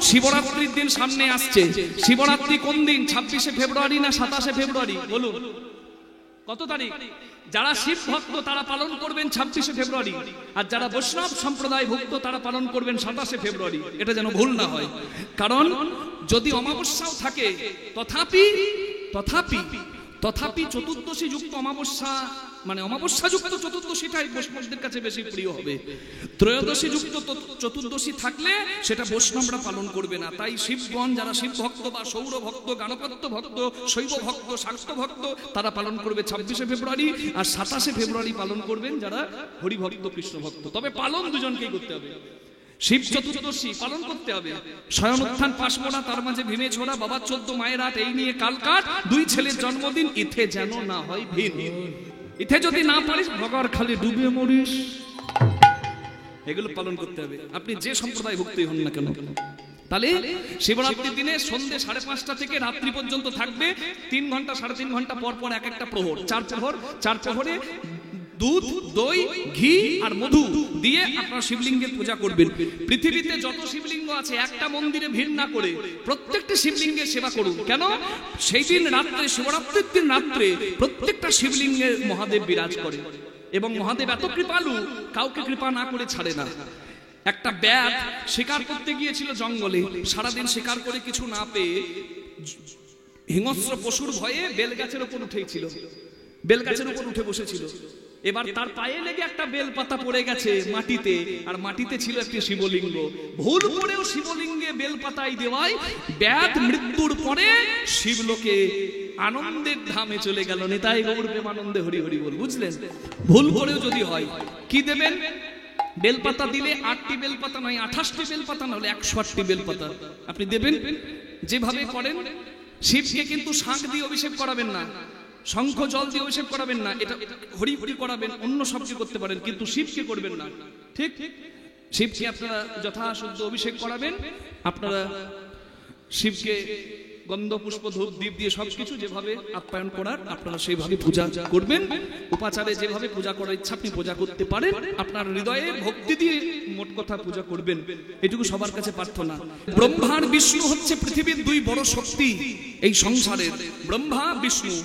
শিবরাত্রির দিন সামনে আসছে। শিবরাত্রি কোন দিন? 26শে ফেব্রুয়ারি না 27শে ফেব্রুয়ারি? বলুন কত তারিখ? যারা শিব ভক্ত তারা পালন করবেন 26শে ফেব্রুয়ারি, আর যারা বৈষ্ণব সম্প্রদায় ভক্ত তারা পালন করবেন 27শে ফেব্রুয়ারি। এটা যেন ভুল না হয়, কারণ যদি অমাবস্যাও থাকে তথাপি চতুর্দশী যুক্ত অমাবস্যা, মানে অমাবস্যা যুক্ত চতুর্দশীটাই বৈষ্ণবদের কাছে বেশি প্রিয় হবে। ত্রয়োদশী যুক্ত চতুর্দশী থাকলে সেটা বৈষ্ণবরা পালন করবে না। তাই শিবগণ যারা শিব ভক্ত বা সৌর ভক্ত, গাণপত্য ভক্ত, শৈব ভক্ত, শাক্ত ভক্ত তারা পালন করবে 26শে ফেব্রুয়ারি, আর 27শে ফেব্রুয়ারি পালন করবেন যারা হরিভক্ত, কৃষ্ণ ভক্ত। তবে পালন দুজনকেই করতে হবে। শিব চতুর্দশী পালন করতে হবে, স্বয়ং উত্থান পাশমোড়া, তার মাঝে ভীমে ছোড়া, বাবা 14 মায়ের আট, এই নিয়ে কাল কাট, 2 ছেলের জন্মদিন, ইথে যেন না হয় ভিন। ইথে যদি না পারিস ভগার খালি ডুবে মরিস। এগুলো পালন করতে হবে, আপনি যে সম্প্রদায় ভক্তই হন না কেন। তাহলে শিবরাত্রির দিনে সন্ধ্যে 5:30 থেকে রাত্রি পর্যন্ত থাকবে 3 ঘন্টা 3.5 ঘন্টা পর পর এক একটা প্রহর, 4 প্রহর। 4 প্রহরে দুধ, দই, ঘি আর মধু দিয়ে আপনারা শিবলিঙ্গের পূজা করবেন। পৃথিবীতে যত শিবলিঙ্গ আছে একটা মন্দিরে ভিড় না করে প্রত্যেকটা শিবলিঙ্গের সেবা করুন। কেন? সেই দিন রাত্রে, শিবরাত্রির দিন রাত্রে প্রত্যেকটা শিবলিঙ্গে মহাদেব বিরাজ করে, এবং মহাদেব এত কৃপালু, কাউকে কৃপা না করে ছাড়ে না। একটা ব্যাঘ শিকার করতে গিয়েছিল জঙ্গলে, সারাদিন শিকার করে কিছু না পেয়ে হিংস্র পশুর ভয়ে বেলগাছের উপর উঠেছিল, বেলগাছের উপর উঠে বসেছিল। এবার তার পায়ে লেগে একটা বেলপাতা পড়ে গেছে মাটিতে, আর মাটিতে ছিল একটি শিবলিঙ্গ। ভুল করেও শিবলিঙ্গে বেলপাতাই দেওয়ায় ব্যাধ মৃত্যুর পরে শিবলোকে আনন্দের ধামে চলে গেল। নিতাই গৌর প্রেমানন্দে হরি হরি বল। বুঝলেন? ভুল করেও যদি হয় কি দেবেন? বেলপাতা দিলে 8টি বেলপাতা নয়, 28টি বেলপাতা, না হলে 108টি বেলপাতা আপনি দেবেন। যেভাবে করেন, শিবকে কিন্তু শাঁখ দিয়ে অভিষেক করাবেন না, শঙ্খ জল দিয়ে অভিষেক করাবেন না, এটা হরি হরি করাবেন, অন্য সবকে করতে পারেন, কিন্তু শিবকে করবেন না। ঠিক? শিবকে আপনারা যথাশুদ্ধ অভিষেক করাবেন। আপনারা শিবকে গন্ধ, পুষ্প, ধূপ, দীপ দিয়ে সবকিছু যেভাবে আপ্যায়ন করার আপনারা সেইভাবে পূজা করবেন। উপাচারে যেভাবে পূজা করার ইচ্ছা আপনি পূজা করতে পারেন, আপনার হৃদয়ে ভক্তি দিয়ে মোট কথা পূজা করবেন, এটুকু সবার কাছে প্রার্থনা। ব্রহ্মা আর বিষ্ণু হচ্ছে পৃথিবীর 2 বড় শক্তি এই সংসারের। ব্রহ্মা বিষ্ণু,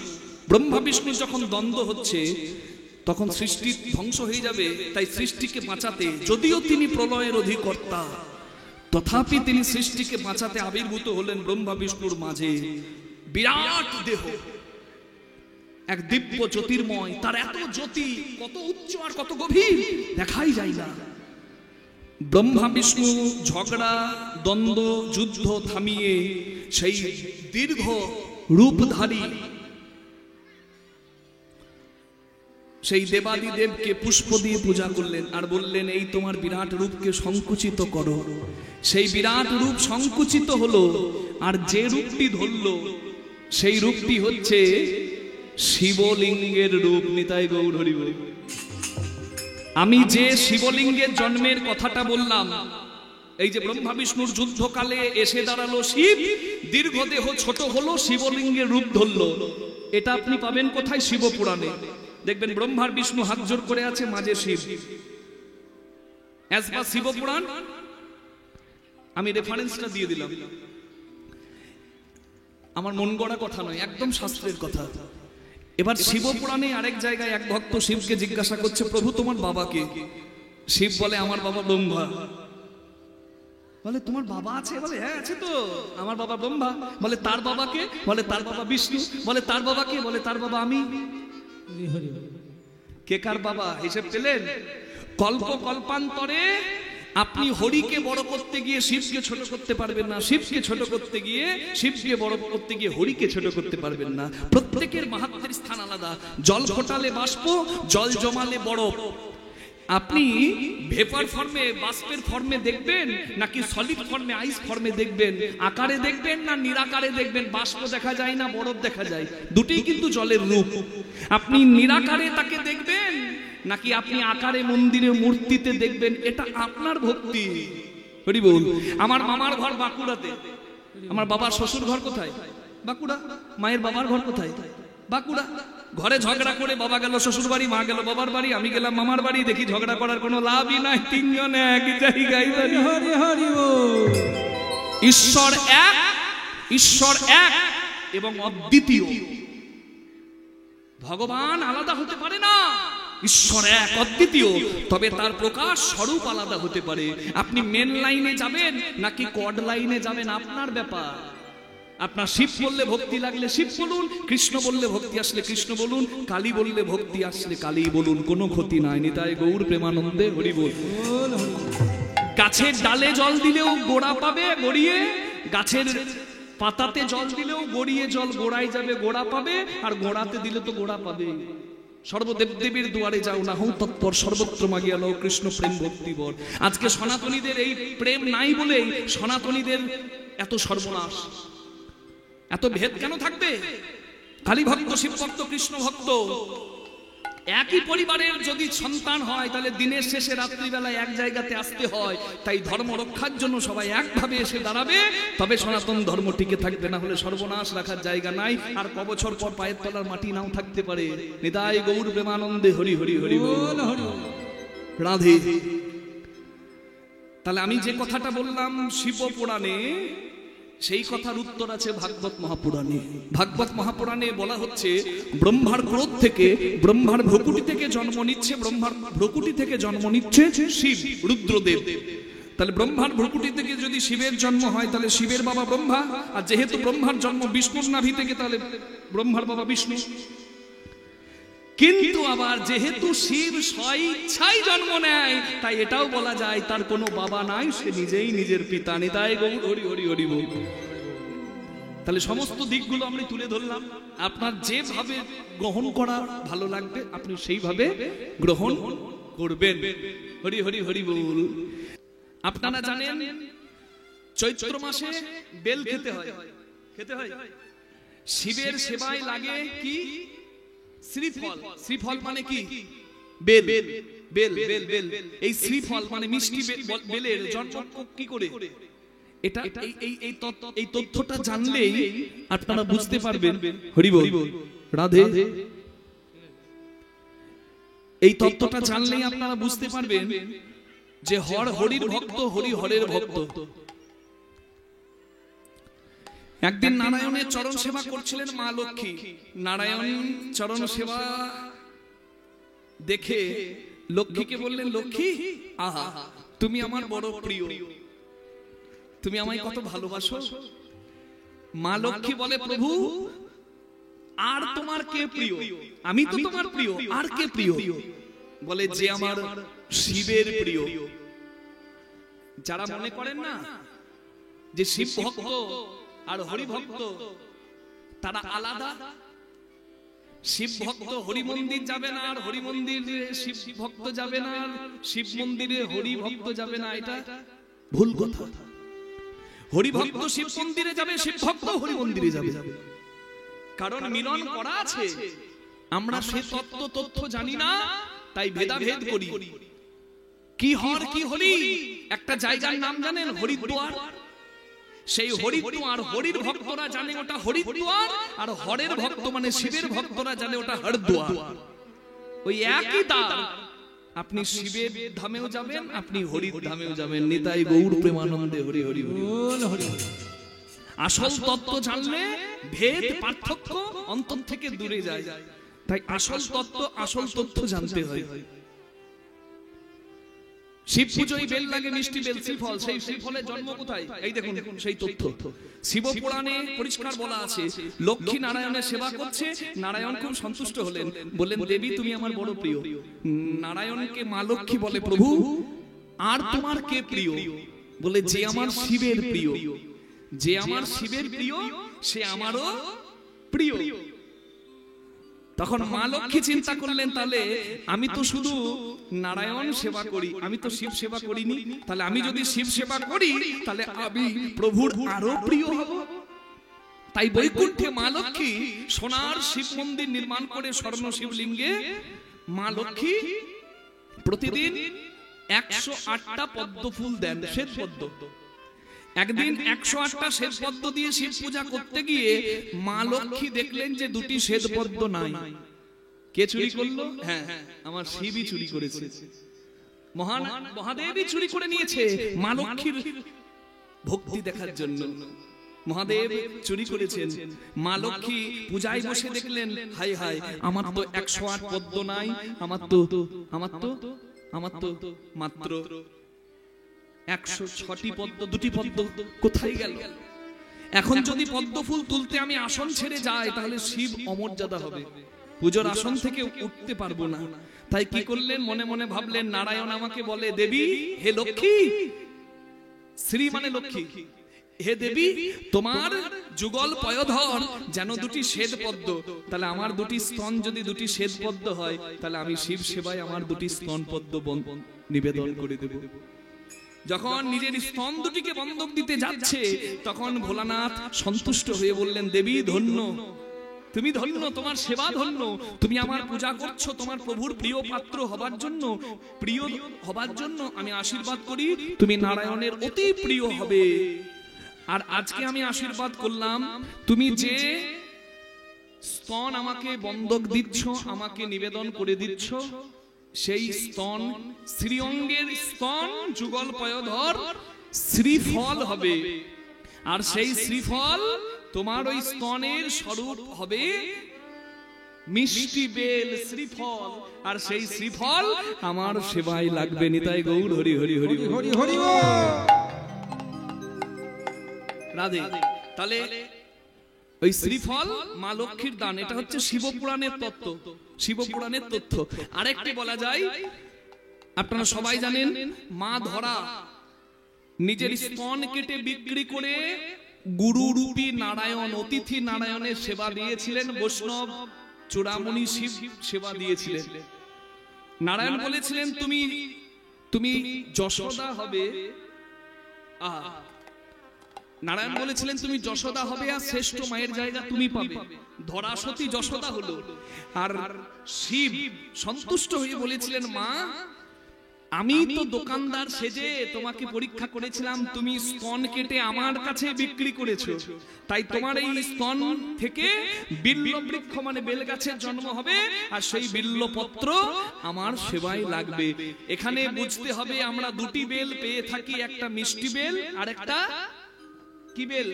ব্রহ্মা বিষ্ণু যখন দ্বন্দ্ব হচ্ছে তখন সৃষ্টি ধ্বংস হয়ে যাবে। তাই সৃষ্টিকে বাঁচাতে, যদিও তিনি প্রলয়ের অধিকর্তা, তথাপি তিনি সৃষ্টিকে বাঁচাতে আবির্ভূত হলেন ব্রহ্মা বিষ্ণুর মাঝে। বিরাট দেহ, এক দিব্য জ্যোতির্ময়, তার এত জ্যোতি কত উচ্চ আর কত গভীর দেখাই যায় না। ব্রহ্মা বিষ্ণু ঝগড়া, দ্বন্দ্ব, যুদ্ধ থামিয়ে সেই দীর্ঘ রূপধারী সেই দেবাদিদেবকে পুষ্প দিয়ে পূজা করলেন, আর বললেন এই তোমার বিরাট রূপকে সংকুচিত করো। সেই বিরাট রূপ সংকুচিত হলো, আর যে রূপটি ধরল সেই রূপটি হচ্ছে শিবলিঙ্গের রূপ। নিতাই গৌর হরি বল। আমি যে শিবলিঙ্গের জন্মের কথাটা বললাম, এই যে ব্রহ্মা বিষ্ণুর যুদ্ধকালে এসে দাঁড়ালো শিব, দীর্ঘ দেহ ছোট হলো, শিবলিঙ্গের রূপ ধরলো, এটা আপনি পাবেন কোথায়? শিবপুরাণে দেখবেন ব্রহ্মার বিষ্ণু হাত জোর করে আছে, মাঝে শিব। অ্যাজ পার শিবপুরাণ, আমি রেফারেন্সটা দিয়ে দিলাম, আমার মন গড়া কথা নয়, একদম শাস্ত্রের কথা। এবার শিবপুরাণে আরেক জায়গায় এক ভক্ত শিবকে জিজ্ঞাসা করছে, প্রভু তোমার বাবাকে? শিব বলে আমার বাবা ব্রহ্মা। বলে তোমার বাবা আছে? বলে হ্যাঁ আছে তো, আমার বাবা ব্রহ্মা। বলে তার বাবাকে? বলে তার বাবা বিষ্ণু। বলে তার বাবাকে? বলে তার বাবা আমি। কে কার বাবা হিসেব পেলেন? কল্প কল্পান্তরে আপনি হরিকে বড় করতে গিয়ে শিবকে ছোট করতে পারবেন না, শিবকে ছোট করতে গিয়ে শিবকে বড় করতে গিয়ে হরিকে ছোট করতে পারবেন না। প্রত্যেকের মাহাত্ম্যের স্থান আলাদা। জল ফোটালে বাষ্প, জল জমালে বরফ। আপনি ভেপার ফর্মে, বাষ্পের ফর্মে দেখবেন, নাকি সলিড ফর্মে, আইস ফর্মে দেখবেন, আকারে দেখবেন না নিরাকারে দেখবেন? বাষ্প দেখা যায় না বরফ দেখা যায়, দুটোই কিন্তু জলের রূপ। আপনি নিরাকারে তাকে দেখবেন নাকি আপনি আকারে মন্দিরে মূর্তিতে দেখবেন, এটা আপনার ভক্তি। হরি বল। আমার মামার ঘর বাঁকুড়াতে, আমার বাবার শ্বশুর ঘর কোথায়? বাঁকুড়া। মায়ের বাবার ঘর কোথায়? বাঁকুড়া। ঘরে ঝগড়া করে বাবা গেল শ্বশুর বাড়ি, মা গেল বাবার বাড়ি, আমি গেলাম মামার বাড়ি। দেখি ঝগড়া করার কোনো লাভই নাই, তিনজনে এক জায়গায়। ঈশ্বর এক, ঈশ্বর এক এবং অদ্বিতীয়। ভগবান আলাদা হতে পারে না, ঈশ্বর এক অদ্বিতীয়, তবে তার প্রকাশ স্বরূপ আলাদা হতে পারে। আপনি মেন লাইনে যাবেন নাকি কড লাইনে যাবেন আপনার ব্যাপার। আপনার শিব বললে ভক্তি লাগলে শিব বলুন, কৃষ্ণ বললে ভক্তি আসলে কৃষ্ণ বলুন, কালী বললে ভক্তি আসলে কালী বলুন, কোনো ক্ষতি নাই। নিতাই গৌর প্রেমানন্দে হরি বল। গাছের ডালে জল দিলেও গোড়া পাবে গড়িয়ে, গাছের পাতাতে জল দিলেও গড়িয়ে জল গোড়ায় যাবে, গোড়া পাবে, আর গোড়াতে দিলে তো গোড়া পাবে। সর্বদেব দেবীর দুয়ারে যাও না হও তৎপর, সর্বত্র মাগিয়া লও কৃষ্ণ প্রেম ভক্তিবর। আজকে সনাতনীদের এই প্রেম নাই বলেই সনাতনীদের এত সর্বনাশ, এত ভেদ কেন থাকবে? কালী ভক্ত, শিব ভক্ত, কৃষ্ণ ভক্ত একই পরিবারের যদি সন্তান হয়, তাহলে দিনের শেষে রাত্রিবেলায় এক জায়গাতে আসতে হয়। তাই ধর্ম রক্ষার জন্য সবাই একভাবে এসে দাঁড়াবে, তবে সনাতন ধর্ম টিকে থাকবে, না হলে সর্বনাশ রাখার জায়গা নাই। আর ক বছর পর পায়ের তলার মাটি নাও থাকতে পারে। নিতাই গৌর প্রেমানন্দে হরি হরি হরি বল। রাধে। তাহলে আমি যে কথাটা বললাম শিব পুরাণে, সেই কথার উত্তর আছে ভাগবত মহাপুরাণে। ভাগবত মহাপুরাণে বলা হচ্ছে ব্রহ্মার ক্রোধ থেকে, ব্রহ্মার ভ্রকুটি থেকে জন্ম নিচ্ছে, ব্রহ্মার ভ্রকুটি থেকে জন্ম নিচ্ছে শিব রুদ্রদেব। তাহলে ব্রহ্মার ভ্রকুটি থেকে যদি শিবের জন্ম হয়, তাহলে শিবের বাবা ব্রহ্মা, আর যেহেতু ব্রহ্মার জন্ম বিষ্ণুর নাভি থেকে, তাহলে ব্রহ্মার বাবা বিষ্ণু। কিন্তু আবার যেহেতু শিব স্বইচ্ছায় জন্ম নেয়, তাই এটাও বলা যায় তার কোনো বাবা নাই, সে নিজেই নিজের পিতা। নিতাই গৌর হরি হরি হরি বল। তাহলে সমস্ত দিকগুলো আমি তুলে ধরলাম। আপনার যেভাবে গ্রহণ করা ভালো লাগবে আপনি সেইভাবে গ্রহণ করবেন। হরি হরি হরি বল। আপনারা জানেন চৈত্র মাসে বেল খেতে হয়, খেতে হয়। শিবের সেবায় লাগে কি? শ্রীফল। শ্রীফল মানে কি? বেল। বেল বেল বেল। এই শ্রীফল মানে মিষ্টি বেলের জন্ম কি করে? এটা এই তথ্যটা জানলেই আপনারা বুঝতে পারবেন। হরি বল। রাধে। এই তথ্যটা জানলেই আপনারা বুঝতে পারবেন যে হরির ভক্ত, হরি হরের ভক্ত। একদিন নারায়ণের চরণ সেবা করছিলেন মা লক্ষ্মী। নারায়ণ চরণ সেবা দেখে লক্ষ্মীকে বললেন, লক্ষ্মী আহা তুমি আমার বড় প্রিয়, তুমি আমায় কত ভালোবাসো। মা লক্ষ্মী বলে, প্রভু আর তোমার কে প্রিয়? আমি তো তোমার প্রিয়, আর কে প্রিয়? বলে, যে আমার শিবের প্রিয়। যারা মনে করেন না যে শিব ভক্ত আর হরি ভক্ত তারা আলাদা, শিব ভক্ত হরি মন্দির যাবে না, আর হরি মন্দিরে শিব ভক্ত যাবে না, শিব মন্দিরে হরি ভক্ত যাবে না, এটা ভুল কথা। হরি ভক্ত শিব মন্দিরে যাবে, শিব ভক্ত হরি মন্দিরে যাবে, কারণ মিলন করা আছে। আমরা সে তথ্য জানি না, তাই ভেদাভেদ করি। কি হর কি হরি, একটা জায়গার নাম জানেন? হরিদ্বার। সেই হরিদ্বার হরির ভক্তরা জানে ওটা হরিদ্বার, আর হরের ভক্ত মানে শিবের ভক্তরা জানে ওটা হরদ্বার। ওই একই দাম। আপনি শিবের ধামেও যাবেন, আপনি হরির ধামেও যাবেন। নিতাই গৌর প্রেমানন্দে হরি হরি বল। আসল তত্ত্ব জানলে ভেদ পার্থক্য অন্তর থেকে দূরে যায়। তাই আসল তথ্য জানতে হয়। শিব পুজোয় বেল লাগে, মিষ্টি বেল, শ্রীফল। সেই শ্রীফলের জন্ম কোথায়? এই দেখুন সেই তথ্য শিব পুরাণে পরিষ্কার বলা আছে। লক্ষ্মী নারায়ণের সেবা করছে, নারায়ণ খুব সন্তুষ্ট হলেন, বললেন, দেবী তুমি আমার বড় প্রিয়। নারায়ণকে মা লক্ষ্মী বলে, প্রভু আর তোমার কে প্রিয়? বলে, যে আমার শিবের প্রিয়। যে আমার শিবের প্রিয় সে আমারও প্রিয়। তখন মা লক্ষ্মী চিন্তা করলেন, তাহলে আমি তো শুধু নারায়ণ সেবা করি, আমি তো শিব সেবা করিনি। তাহলে আমি যদি শিব সেবা করি, তাহলে আমি প্রভুর আরো প্রিয় হব। তাই বৈকুণ্ঠে মা লক্ষ্মী সোনার শিব মন্দির নির্মাণ করে স্বর্ণ শিবলিঙ্গে মা লক্ষ্মী প্রতিদিন 108টা পদ্ম ফুল দেন, শ্বেত পদ্ম। একদিন 108টা শ্বেত পদ্ম দিয়ে শিব পূজা করতে গিয়ে মা লক্ষ্মী দেখলেন যে দুটি শ্বেত পদ্ম নাই। কে চুরি করলো? হ্যাঁ, আমার শিবই চুরি করেছে। মহাদেবই চুরি করে নিয়েছে। মা লক্ষ্মীর ভক্তি দেখার জন্য। মহাদেব চুরি করেছেন, মা লক্ষ্মী পূজায় বসে দেখলেন, হাই হাই আমার তো 108 পদ্ম নাই, আমার তো মাত্র 106টি পদ্ম, 2টি পদ্ম কোথায় গেল? এখন যদি পদ্ম ফুল তুলতে আমি আসন ছেড়ে যাই তাহলে শিব অমর্যাদা হবে, পুজোর আসন থেকে উঠতে পারবো না। তাই কি করলেন, মনে মনে ভাবলেন, নারায়ণ আমাকে বলে, দেবী হে লক্ষ্মী, শ্রী মানে লক্ষ্মী, হে দেবী তোমার যুগল পয়ধর যেন 2টি শ্বেত পদ্ম, তাহলে আমার 2টি স্তন যদি 2টি শ্বেত পদ্ম হয় তাহলে আমি শিব সেবায় আমার 2টি স্তন পদ্ম নিবেদন করে দেব। যখন নিজের স্তন 2টিকে বন্ধক দিতে যাচ্ছে তখন ভোলানাথ সন্তুষ্ট হয়ে বললেন, দেবী ধন্য, তুমি ধন্য, তোমার সেবা ধন্য, তুমি আমার পূজা করছো তোমার প্রভুর প্রিয় পাত্র হবার জন্য আমি আশীর্বাদ করি তুমি নারায়ণের অতি প্রিয় হবে। আর আজকে আমি আশীর্বাদ করলাম, তুমি যে স্তন আমাকে বন্ধক দিচ্ছ, আমাকে নিবেদন করে দিচ্ছ, সেই স্তন শ্রীঅঙ্গের স্তন যুগল পয়ধর শ্রীফল হবে। আর সেই শ্রীফল তোমার ওই স্তনের স্বরূপ হবে মিষ্টি বেল শ্রীফল, আর সেই শ্রীফল আমার সেবায় লাগবে। নিতাই গৌর হরি হরি হরি হরি হরি রাধে। তাহলে ওই শ্রীফল মা লক্ষ্মীর দান, এটা হচ্ছে শিবপুরাণের তত্ত্ব, শিবপুরাণের তথ্য। আরেকটি বলা যায়, আপনারা সবাই জানেন, মা ধরা নিজের স্তন কেটে বিক্রি করে গুরুরূপী নারায়ণ, অতিথি নারায়ণের সেবা দিয়েছিলেন, বৈষ্ণব চূড়ামণি শিব সেবা দিয়েছিলেন। নারায়ণ বলেছিলেন, তুমি যশোদা হবে, নারায়ণ বলেছিলেন তুমি যশোদা হবে, আর শ্রেষ্ঠ মায়ের জায়গা তুমি পাবে। ধরা সতী যশোদা হলো, আর শিব সন্তুষ্ট হয়ে বলেছিলেন, মা আমি তো দোকানদার সেজে তোমাকে পরীক্ষা করেছিলাম, তুমি স্তন কেটে আমার কাছে বিক্রি করেছো, তাই তোমার এই স্তন থেকে বিল্ল বৃক্ষ মানে বেল গাছের জন্ম হবে, আর সেই বিল্লপত্র আমার সেবায় লাগবে। এখানে বুঝতে হবে আমরা 2টি বেল পেয়ে থাকি, একটা মিষ্টি বেল আর একটা কি বেল?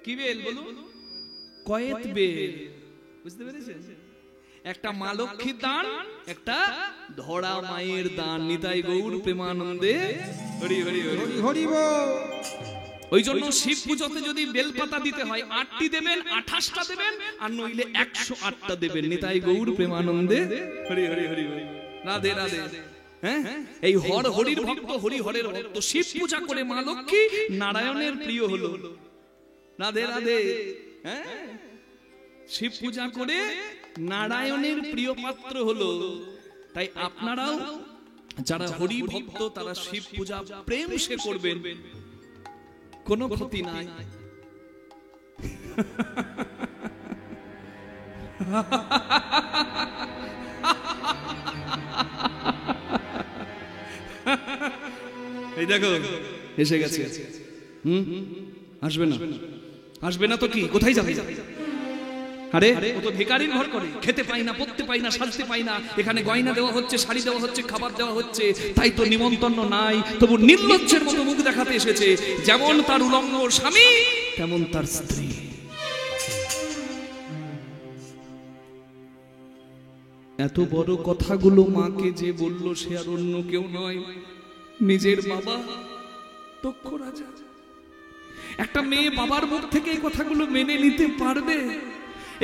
কি বেল বলুন? কয়েত বেল। বুঝতে পেরেছেন? একটা মা লক্ষ্মীর দান, একটা ধরা মায়ের দান। নিতাই গৌর প্রেমানন্দে হরি হরি হরি হরি বল। ওই জন্য শিব পূজাতে যদি বেলপাতা দিতে হয় 8টি দেবেন, 28টা দেবেন, আর নইলে 108টা দেবেন। নিতাই গৌর প্রেমানন্দে হরি হরি হরি হরি রাধে রাধে। এই হর হরির ভক্ত, হরি হরের ভক্ত, শিব পূজা করে মা লক্ষ্মী নারায়ণের প্রিয় হলো। রাধে রাধে। শিব পূজা করে নারায়ণের প্রিয় পাত্র হলো। তাই আপনারাও যারা হরি ভক্ত তারা শিব পূজা প্রেম সে করবেন, কোনো ক্ষতি নাই। এই দেখো এসে গেছে। আসবে না, আসবে না তো কি, কোথায় যাবে? আরে ও তো ভিখারির ঘর করে, খেতে পাই না, পড়তে পাই না, সাজতে পাই না, এখানে গয়না দেওয়া হচ্ছে, শাড়ি দেওয়া হচ্ছে, খাবার দেওয়া হচ্ছে, তাই তো নিমন্ত্রণ নাই, তবু নির্লজ্জের মতো মুখ দেখাতে এসেছে। যেমন তার উলঙ্গ স্বামী তেমন তার স্ত্রী। এত বড় কথাগুলো মাকে যে বলল সে আর অন্য কেউ নয়, নিজের বাবা দক্ষ রাজা। একটা মেয়ে বাবার মুখ থেকে এই কথাগুলো মেনে নিতে পারবে?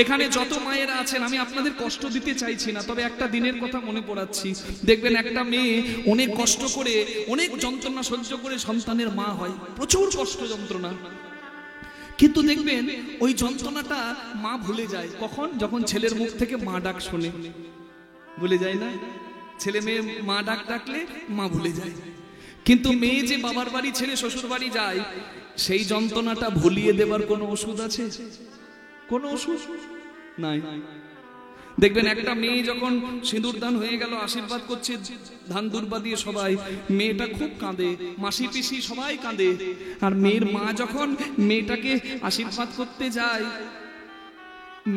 এখানে যত মায়েরা আছেন, আমি আপনাদের কষ্ট দিতে চাইছি না, তবে একটা দিনের কথা মনে পড়াচ্ছি। দেখবেন একটা মেয়ে অনেক কষ্ট করে, অনেক যন্ত্রণা সহ্য করে সন্তানের মা হয়, প্রচুর কষ্ট যন্ত্রণা, কিন্তু দেখবেন ওই যন্ত্রণাটা মা ভুলে যায়। কখন? যখন ছেলের মুখ থেকে মা ডাক শোনে। ভুলে যায় না? ছেলে মেয়ে মা ডাক ডাকলে মা ভুলে যায়। কিন্তু মেয়ে যে বাবার বাড়ি ছেড়ে শ্বশুর বাড়ি যায়, সেই যন্ত্রণাটা ভুলিয়ে দেবার কোনো ওষুধ আছে? কোনো ওষুধ নাই। দেখবেন একটা মেয়ে যখন সিঁদুর দান হয়ে গেল, আশীর্বাদ করছে ধান দুর্বা দিয়ে সবাই, মেয়েটা খুব কাঁদে, মাসি পিসি সবাই কাঁদে। আর মেয়ের মা যখন মেয়েটাকে আশীর্বাদ করতে যায়,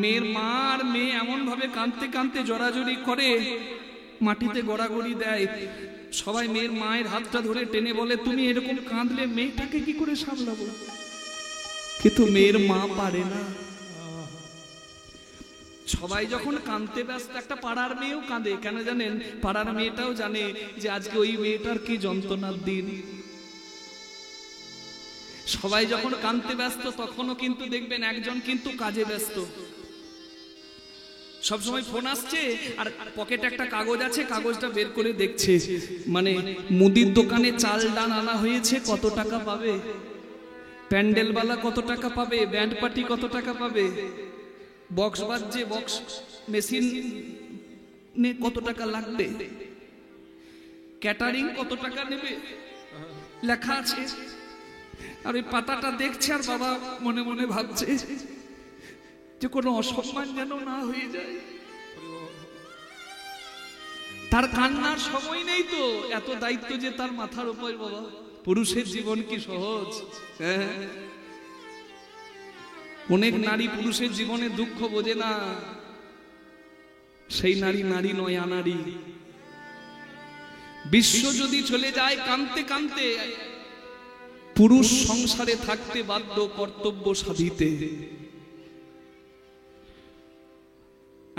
মেয়ের মা আর মেয়ে এমন ভাবে কাঁদতে কাঁদতে জড়াজড়ি করে, মাটিতে গড়াগড়ি দেয়। সবাই মেয়ের মায়ের হাতটা ধরে টেনে বলে তুমি এরকম কাঁদলে মেয়েটাকে কি করে সামলাবো, কিন্তু মেয়ের মা পারে না। সবাই যখন কাঁদতে ব্যস্ত, একটা পাড়ার মেয়েও কাঁদে, কেন জানেন? পাড়ার মেয়েটাও জানে যে আজকে ওই মেয়েটার কি যন্ত্রণার দিন। সবাই যখন কাঁদতে ব্যস্ত তখনও কিন্তু দেখবেন একজন কিন্তু কাজে ব্যস্ত। সবসময় ফোন আসছে আর পকেটে একটা কাগজ আছে, কাগজটা বের করে দেখছে, মানে মুদির দোকানে চাল ডাল আনা হয়েছে, কত টাকা পাবে, প্যান্ডেলওয়ালা কত টাকা পাবে, ব্যান্ড পার্টি কত টাকা পাবে, বক্স বাজছে, বক্স মেশিন কত টাকা লাগবে, ক্যাটারিং কত টাকা নেবে, লেখা আছে। আর ওই পাতাটা দেখছে আর বাবা মনে মনে ভাবছে যে কোনো অসম্মান যেন না হয়ে যায়। তার কান্নার সময় নেই তো, এত দায়িত্ব যে তার মাথার উপর। বাবা, পুরুষের জীবন কি সহজ? হ্যাঁ, অনেক নারী পুরুষের জীবনে দুঃখ বোঝে না। সেই নারী নারী নয়, আনারী। বিশ্ব যদি চলে যায় কাঁদতে কাঁদতে, পুরুষ সংসারে থাকতে বাধ্য, কর্তব্য সাধিতে।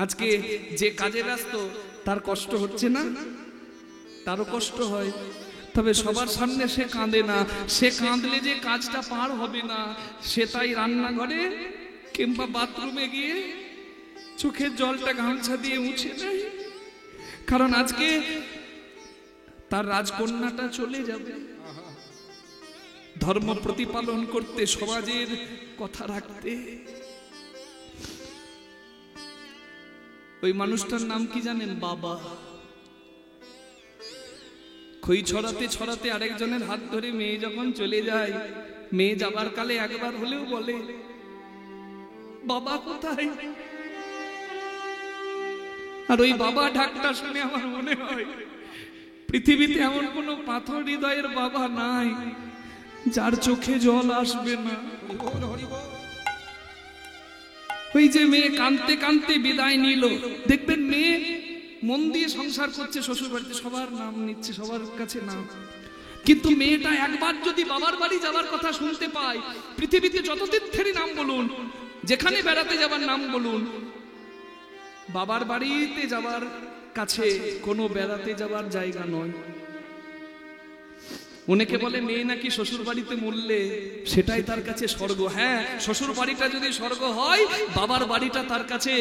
আজকে যে কাজে ব্যস্ত তার কষ্ট হচ্ছে না? তারও কষ্ট হয়, তবে সবার সামনে সে কাঁদে না। সে কাঁদলে যে কাজটা পার হবে না, সে তাই রান্নাঘরে কিংবা বাথরুমে গিয়ে চোখের জলটা গামছা দিয়ে মুছে নেয়, কারণ আজকে তার রাজকন্যাটা চলে যাবে। ধর্ম প্রতিপালন করতে, সমাজের কথা রাখতে। ওই মানুষটার নাম কি জানেন? বাবা। খই ছড়াতে ছড়াতে আরেকজনের হাত ধরে মেয়ে যখন চলে যায়, মেয়ে যাবার কালে একবার হলেও বলে বাবা কোথায়? আর ওই বাবা ডাকটা শুনে আমার মনে হয় পৃথিবীতে এমন কোন পাথর হৃদয়ের বাবা নাই যার চোখে জল আসবে না। ওই যে মেয়ে কাঁদতে কাঁদতে বিদায় নিল, দেখবেন মেয়ে মন দিয়ে সংসার করছে, শ্বশুর বাড়িতে সবার নাম নিচ্ছে, সবার কাছে নাম, কিন্তু মেয়েটা একবার যদি বাবার বাড়ি যাওয়ার কথা শুনতে পায়, পৃথিবীতে যত তীর্থেরই নাম বলুন, যেখানে বেড়াতে যাবার নাম বলুন, বাবার বাড়িতে যাবার কাছে কোনো বেড়াতে যাবার জায়গা নয়। অনেকে বলে মেয়ে নাকি শ্বশুর বাড়িতে মরলে সেটাই তার কাছে স্বর্গ। হ্যাঁ, শ্বশুর বাড়িটা যদি স্বর্গ হয়, বাবার বাড়িটা তার কাছে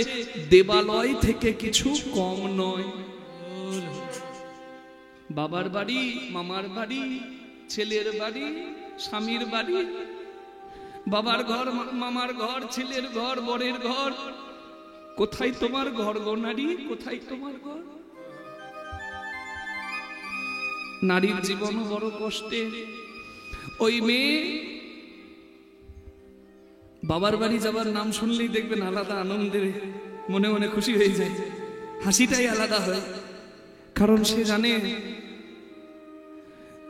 দেবালয় থেকে কিছু কম নয়। বাবার বাড়ি, মামার বাড়ি, ছেলের বাড়ি, স্বামীর বাড়ি, বাবার ঘর, মামার ঘর, ছেলের ঘর, বরের ঘর। কোথায় তোমার ঘর গো নারী? কোথায় তোমার ঘর? নারীর জীবন বড় কষ্টে। ওই মেয়ে বাবার বাড়ি যাবার নাম শুনলেই দেখবেন আলাদা আনন্দে মনে মনে খুশি হয়ে যায়, হাসিটাই আলাদা হয়, কারণ সে জানে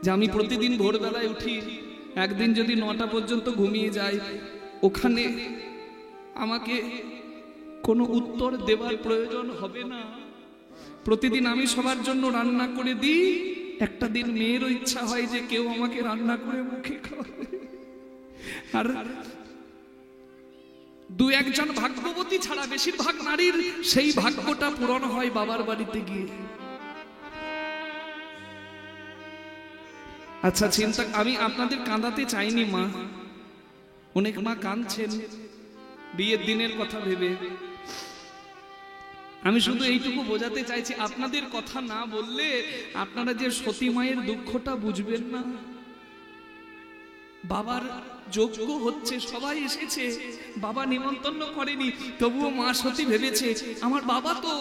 যে আমি প্রতিদিন ভোরবেলায় উঠি, একদিন যদি 9টা পর্যন্ত ঘুমিয়ে যাই, ওখানে আমাকে কোনো উত্তর দেওয়ার প্রয়োজন হবে না। প্রতিদিন আমি সবার জন্য রান্না করে দিই, একটা দিন মেয়েরও ইচ্ছা হয় যে কেউ আমাকে রান্না করে মুখে খাওয়াবে। আর দু একজন ভাগ্যবতী ছাড়া বেশিরভাগ নারীর সেই ভাগ্যটা পূরণ হয় বাবার বাড়িতে গিয়ে। আচ্ছা চিন্তা, আমি আপনাদের কাঁদাতে চাইনি মা, অনেক মা কাঁদছেন বিয়ের দিনের কথা ভেবে। আমি শুধু এইটুকু বোঝাতে চাইছি, আপনাদের কথা না বললে আপনারা যে সতী মায়ের দুঃখটা বুঝবেন না। বাবার যজ্ঞ হচ্ছে, সবাই এসেছে, বাবা নিমন্ত্রণ করেনি, তবুও মা সতী ভেবেছে আমার বাবা তো,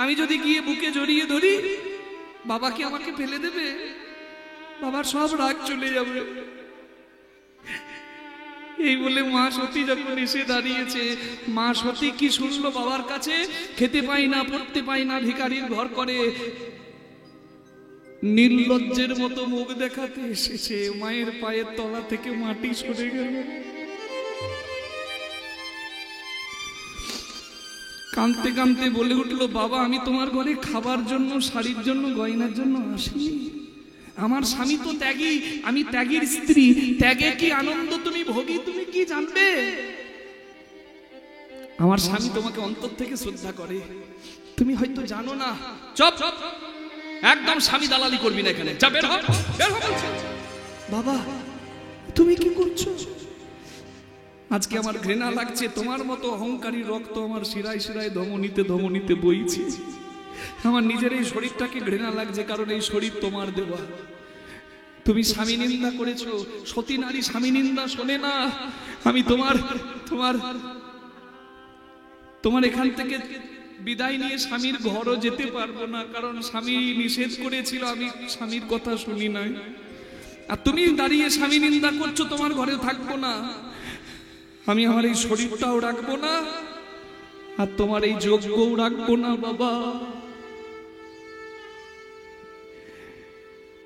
আমি যদি গিয়ে বুকে জড়িয়ে ধরি বাবা কি আমাকে ফেলে দেবে? বাবার সব রাগ চলে যাবে। এই বলে মা সতী যখন এসে দাঁড়িয়েছে, মা সতী কি শুনলো বাবার কাছে? খেতে পাই না, পড়তে পাই না, ভিখারির ঘর করে, নির্লজ্জের মতো মুখ দেখাতে এসেছে। মায়ের পায়ের তলা থেকে মাটি সরে গেল। কাঁদতে কাঁদতে বলে উঠলো, বাবা আমি তোমার ঘরে খাবার জন্য, শাড়ির জন্য, গয়নার জন্য আসিনি। আমার স্বামী তো ত্যাগী, আমি ত্যাগীর স্ত্রী। ত্যাগে কি আনন্দ তুমি ভোগী তুমি কি জানবে? আমার স্বামী তোমাকে অন্তর থেকে শ্রদ্ধা করে, তুমি হয়তো জানো না। চুপ, একদম স্বামী দালালি করবি না এখানে, যা বের হ, বের হ বলছি। বাবা তুমি কি করছো? আজকে আমার ঘৃণা লাগছে, তোমার মতো অহংকারী রক্ত আমার শিরায় শিরায় ধমনীতে ধমনীতে বইছে। আমার নিজের এই শরীরটাকে ঘৃণা লাগছে, কারণ এই শরীর তোমার দেওয়া। তুমি স্বামী নিন্দা করেছো, সতী নারী স্বামী নিন্দা শোনে না। আমি তোমার তোমার তোমার এখান থেকে বিদায় নিয়ে স্বামীর ঘরও যেতে পারবো না, কারণ স্বামী নিষেধ করেছিল, আমি স্বামীর কথা শুনি নাই। আর তুমি দাঁড়িয়ে স্বামী নিন্দা করছো, তোমার ঘরে থাকবো না। আমি আমার এই শরীরটাও রাখবো না, আর তোমার এই যজ্ঞও রাখবো না। বাবা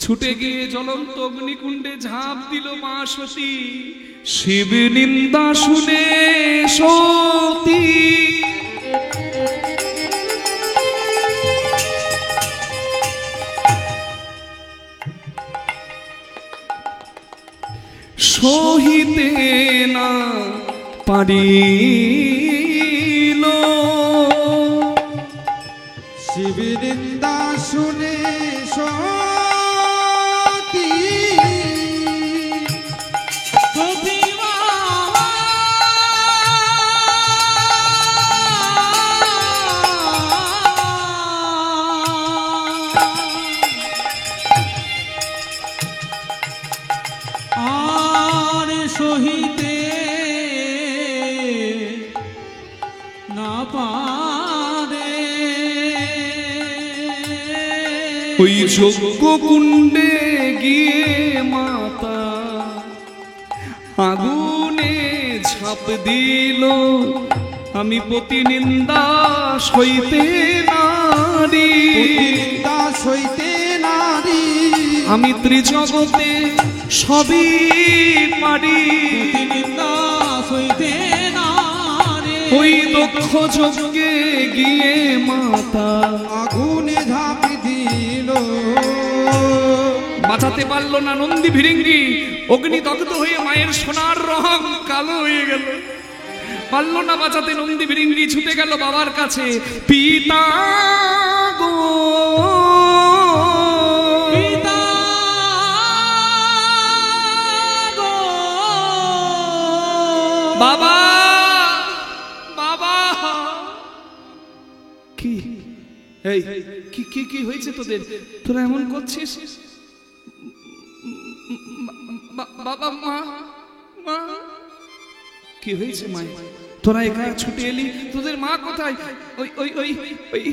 ছুটে গিয়ে জ্বলন্ত অগ্নিকুণ্ডে ঝাঁপ দিল মা সতী। শিব নিন্দা শুনে সতী সহিতে না পারিল। শিব নিন্দা শুনে সতী সহিতে না পারে ওই যজ্ঞ কুণ্ডে গিয়ে মাতা আগুনে ঝাঁপ দিল। আমি পতি নিন্দা সইতে নারী, নিন্দা সইতে নারী, আমি ত্রিজগতে সবই পারি। নিন্দা সইতে নারী ওই দক্ষ যজ্ঞে গিয়ে মাতা আগুনে ঝাঁপ দিল। বাঁচাতে পারলো না নন্দী ভিরিঙ্গি, অগ্নিদগ্ধ হয়ে মায়ের সোনার রং কালো হয়ে গেল। পারলো না বাঁচাতে নন্দী ভিরিঙ্গি, ছুটে গেল বাবার কাছে। পিতা গো পিতা গো বাবা বাবা। কি এই কি কি কি হয়েছে তোদের? তোরা এমন করছিস? বাবা মা মা কি হয়েছে মায়ের? তোরা একা ছুটে এলি, তোদের মা কোথায়? ওই ওই ওই ওই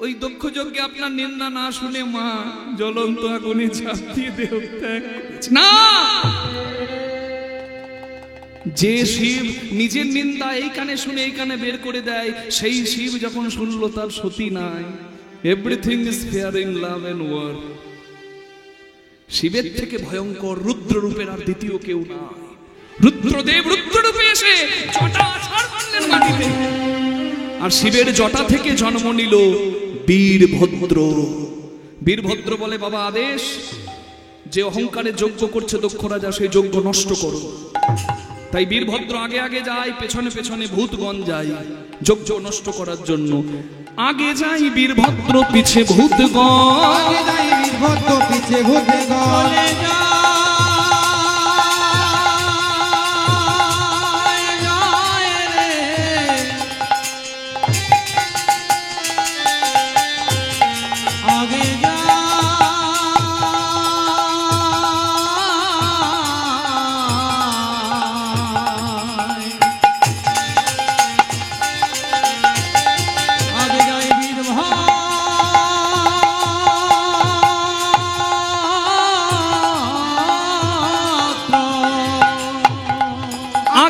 ওই দক্ষ যজ্ঞে আপনার নিন্দা না শুনে মা জ্বলন্ত আগুনে ঝাঁপ দিয়ে দেহ ত্যাগ করেছে। না, যে শিব নিজের নিন্দা এই কানে শুনে এই কানে বের করে দেয়, সেই শিব যখন শুনলো তার সতী নাই। Everything is fair in love and war. শিবের থেকে ভয়ঙ্কর রুদ্র রূপের আর দ্বিতীয় কেউ নাই। রুদ্রদেব রুদ্র রূপে এসে জটা ছাড় মারলেন মাটিতে, আর শিবের জটা থেকে জন্ম নিল বীরভদ্র। বীরভদ্র বলে, বাবা আদেশ, যে অহংকারে যজ্ঞ করছে দক্ষ রাজা, সেই যজ্ঞ নষ্ট করো। তাই বীরভদ্র আগে আগে যায়, পেছনে পেছনে ভূতগণ যায় যজ্ঞ নষ্ট করার জন্য। আগে যাই বীরভদ্র, পিছে ভূতগণ। আগে যাই বীরভদ্র, পিছে ভূতগণ।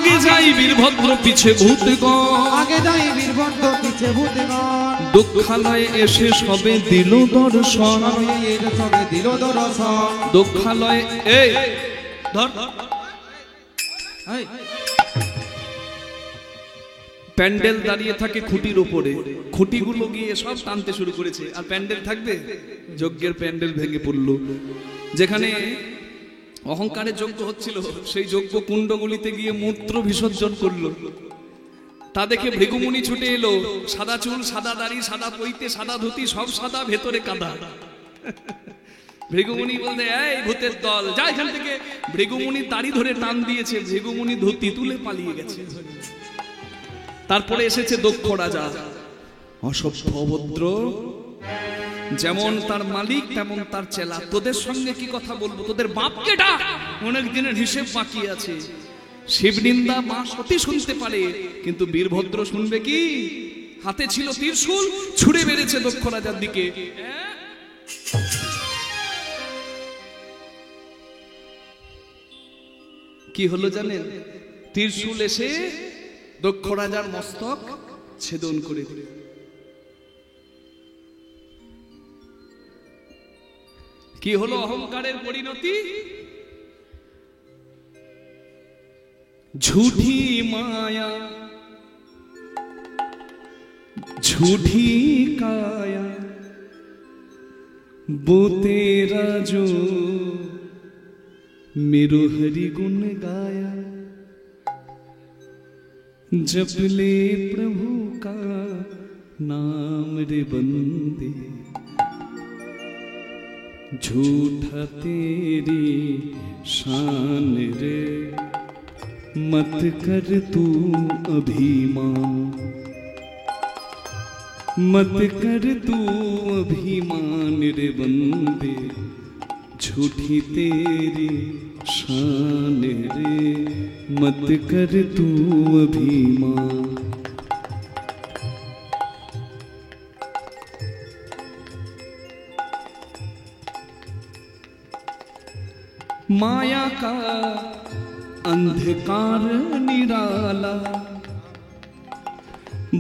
আগে যাই বীরভদ্র, পিছে ভূতগণ। আগে যাই বীরভদ্র, পিছে ভূতগণ। দুঃখালয়ে এসে সবে দিল দর্শন। সবে দিল দর্শন। দুঃখালয়ে এই ধর প্যান্ডেল দাঁড়িয়ে থাকে খুঁটির উপরে, খুঁটিগুলো গিয়ে সব টানতে শুরু করেছে, আর প্যান্ডেল থাকবে? যজ্ঞের প্যান্ডেল ভেঙে পড়ল। যেখানে অহংকারের যজ্ঞ হচ্ছিল সেই যজ্ঞ কুণ্ডগুলিতে গিয়ে মূত্র বিসর্জন করলো। তা দেখে ভৃগুমুনি ছুটে এলো, সাদা চুল, সাদা দাড়ি, সাদা পৈতে, সাদা ধুতি, সব সাদা, ভেতরে কাদা। ভৃগুমুনি বলতে, এই ভূতের দল, যা এখান থেকে। ভৃগুমুনি দাড়ি ধরে টান দিয়েছে, ভৃগুমুনি ধুতি তুলে পালিয়ে গেছে। তারপরে এসেছে দক্ষ রাজা, অসভ্য অভদ্র, যেমন তার মালিক তেমন তার চেলা। তোদের সঙ্গে কি কথা বলবো, তোদের বাপকে ডাক, অনেক দিনের হিসেব বাকি আছে। শিবনিন্দা মা সতী শুনতে পারে, কিন্তু বীরভদ্র শুনবে কি? হাতে ছিল ত্রিশূল, ছুড়ে বেড়েছে দক্ষ রাজার দিকে। কি হলো জানেন? ত্রিশূল এসে দক্ষ রাজার মস্তক ছেদন করে দিল। কি হলো অহংকারের পরিণতি? झूठी माया झूठी काया वो तेरा जो मेरो हरि गुण गाया, जप ले प्रभु का नाम रे बंदे, झूठा तेरी शान रे, मत कर तू अभिमान, मत कर तू अभिमान रे बंदे, झूठी तेरी शान रे, मत कर तू अभिमान। माया का अंधकार निराला,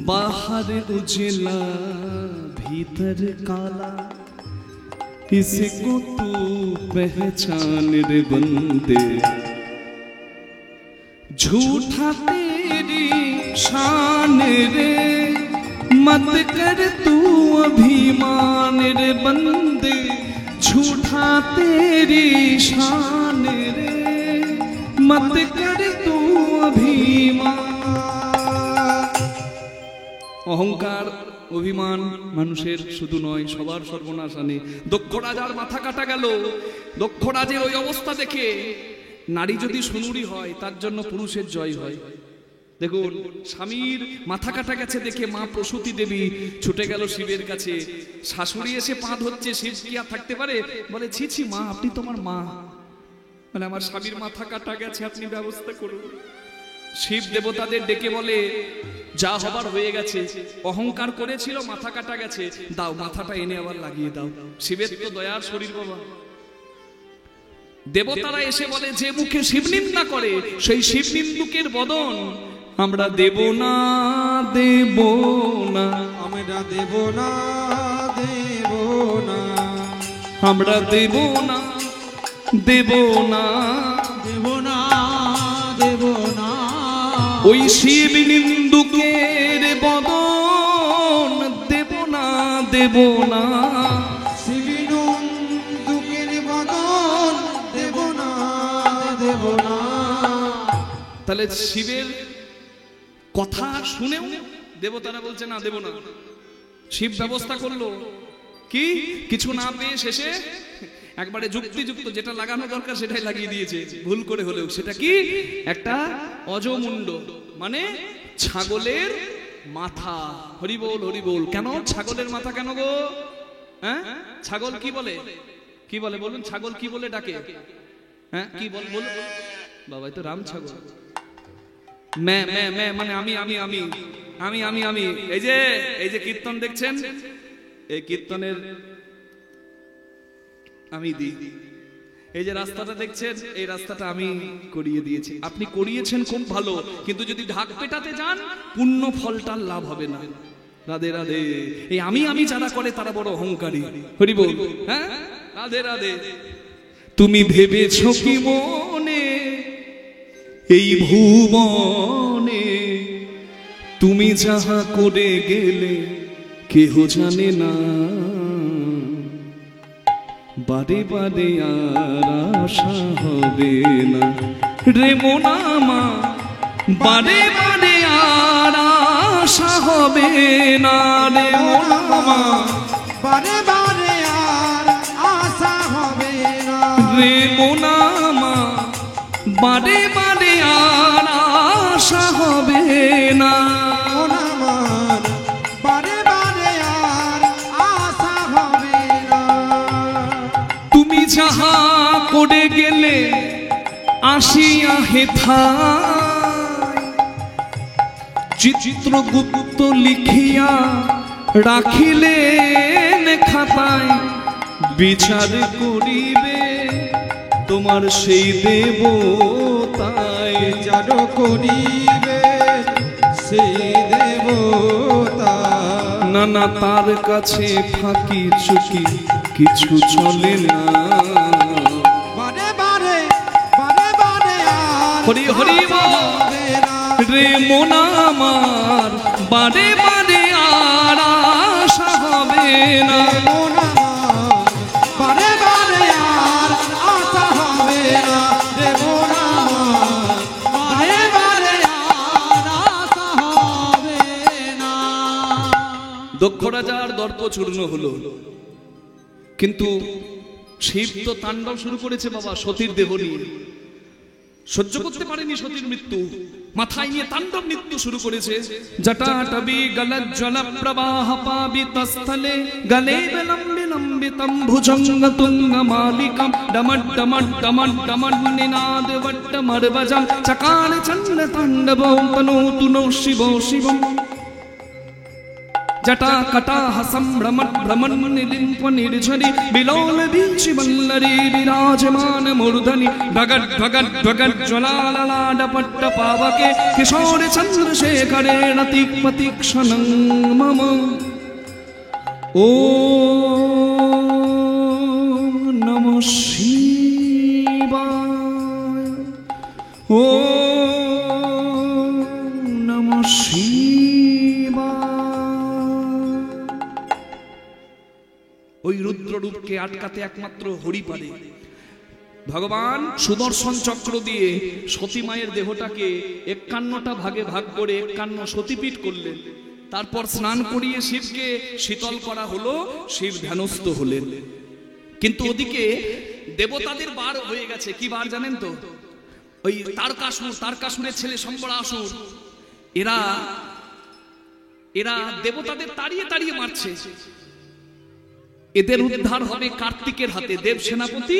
बाहर उजला भीतर काला, इसको तू पहचान रे बंदे, झूठा तेरी शान रे, मत कर तू अभिमान रे बंदे, झूठा तेरी शान रे, मत कर तू अभिमान। অহংকার অভিমান মানুষের শুধু নয়, সবার সর্বনাশ আনে। দক্ষ রাজার মাথা কাটা গেল। দক্ষ রাজের ওই অবস্থা দেখে, নারী যদি সুনুরি হয় তার জন্য পুরুষের জয় হয়। দেখুন, স্বামীর মাথা কাটা গেছে দেখে মা প্রসূতি দেবী ছুটে গেল শিবের কাছে। শাশুড়ি এসে পা ধরছে, শিব কি আর থাকতে পারে? বলে, ছি ছি মা, আপনি তোমার মা, মানে আমার স্বামীর মাথা কাটা গেছে, আপনি ব্যবস্থা করুন। শিব দেবতাদের ডেকে বলে, যা হবার হয়ে গেছে, অহংকার করেছিল, মাথা কাটা গেছে, দাও মাথাটা এনে আবার লাগিয়ে দাও। শিবের তো দয়ার শরীর বাবা। দেবতারা এসে বলে, যে মুখে শিব নিন্দা করে সেই শিব নিন্দুকের বদন আমরা দেব না, দেব না, আমরা দেব না, দেব না, আমরা দেব না, দেব না, দেব না, দেব না, ওই শিব নিন্দুকের বদন দেব না, দেব না, শিবিনুকের বদন দেব না, দেব না। তাহলে শিবের কথা শুনেও দেবতারা বলছে না, দেব না। শিব ব্যবস্থা করলো কি? কিছু না পেয়ে শেষে একবারে যুক্তিযুক্ত যেটা লাগানো দরকার সেটাই লাগিয়ে দিয়েছে, ভুল করে হলেও। সেটা কি? একটা অজমুণ্ড, মানে ছাগলের মাথা। হরি বল, হরি বল। কেন ছাগলের মাথা কেন গো? হ্যাঁ, ছাগল কি বলে? কি বলে বলুন? ছাগল কি বলে ডাকে? হ্যাঁ, কি বল বল বাবা? তো রাম ছাগল। মে মে মে মানে আমি আমি আমি আমি আমি আমি। এই যে এই যে কীর্তন দেখছেন, এই কীর্তনের আমি দিই। এই যে রাস্তাটা দেখছেন, এই রাস্তাটা আমি করিয়ে দিয়েছি। আপনি করিয়েছেন খুব ভালো, কিন্তু যদি ঢাক পেটাতে যান পুণ্য ফলটার লাভ হবে না। রাধে রাধে। এই আমি আমি যারা করে তারা বড় অহংকারী। হরি বল। হ্যাঁ, রাধে রাধে। তুমি ভেবেছো কি মনে এই ভুবনে তুমি যাহা করে গেলে কেহ জানে না, বারে বারে আর আশা হবে না রে মোনা মা, বারে বারে আর আশা হবে না রে মোনা মা, বারে বারে আর আশা হবে না রে মোনা মা, বারে বারে আর আশা হবে না। মন আমার বারে বারে আর আশা হবে না। তুমি যাহা করে গেলে আসিয়া হেথায়, চিত্রগুপ্ত লিখিয়া রাখিলেন খাতায়, বিচার করিবে তোমার সেই দেবতায়, বিচার করিবে সেই দেবতা। না না তার কাছে ফাঁকি চুকি কিছু চলে না, বারে বারে বারে বারে আর হরি হরি বল হবে না রে মোনা আমার, বারে বারে আর আশা হবে না। মন আমার বারে বারে আর আশা হবে না রে মন আমার বারে বারে আর আশা হবে না। দক্ষ রাজার দর্প চূর্ণ হলো, কিন্তু শিব তো তাণ্ডব শুরু করেছে বাবা সতীর দেহ নিয়ে, সহ্য করতে পারেনি সতীর মৃত্যু, মাথায় নিয়ে তাণ্ডব নৃত্য শুরু করেছে। জটাটবি গলজ্জ্বল প্রবাহ পাবিতস্থলে গলে বিলম্বিতম ভুজঙ্গ তুঙ্গ মালিকম ডমড ডমড ডমড ডমড নিনাদ বট্টমর্বজম চকার চন্দ্র তাণ্ডবম তনোতু নো শিব শিবম। जटा कटाह संभ्रमण भ्रमण निलिंप निर्झरी बिलोल बीच बल्लरी विराजमान मूर्धनि भगत भगत भगत ज्वलाललाड पट्ट पावके किशोर चंद्रशेखरे नतिक पतिक्षणं मम। ओम नमः शिवाय, ओम नमः शिवाय। ওই রুদ্ররূপকে আটকাতে একমাত্র হরি পারে। ভগবান সুদর্শন চক্র দিয়ে সতী মায়ের দেহটাকে 51টা ভাগে ভাগ করে 51 সতীপীঠ করলেন, তারপর স্নান করিয়ে শিবকে শীতল করা হলো, শিব ধ্যানস্থ হলেন। কিন্তু ওদিকে দেবতাদের বার হয়ে গেছে, কি বার জানেন তো? ওই তারকাসুরের ছেলে সম্বরাসুর, এরা দেবতাদের তাড়িয়ে তাড়িয়ে মারছে। এদের উদ্ধার হবে কার্তিকের হাতে, দেব সেনাপতি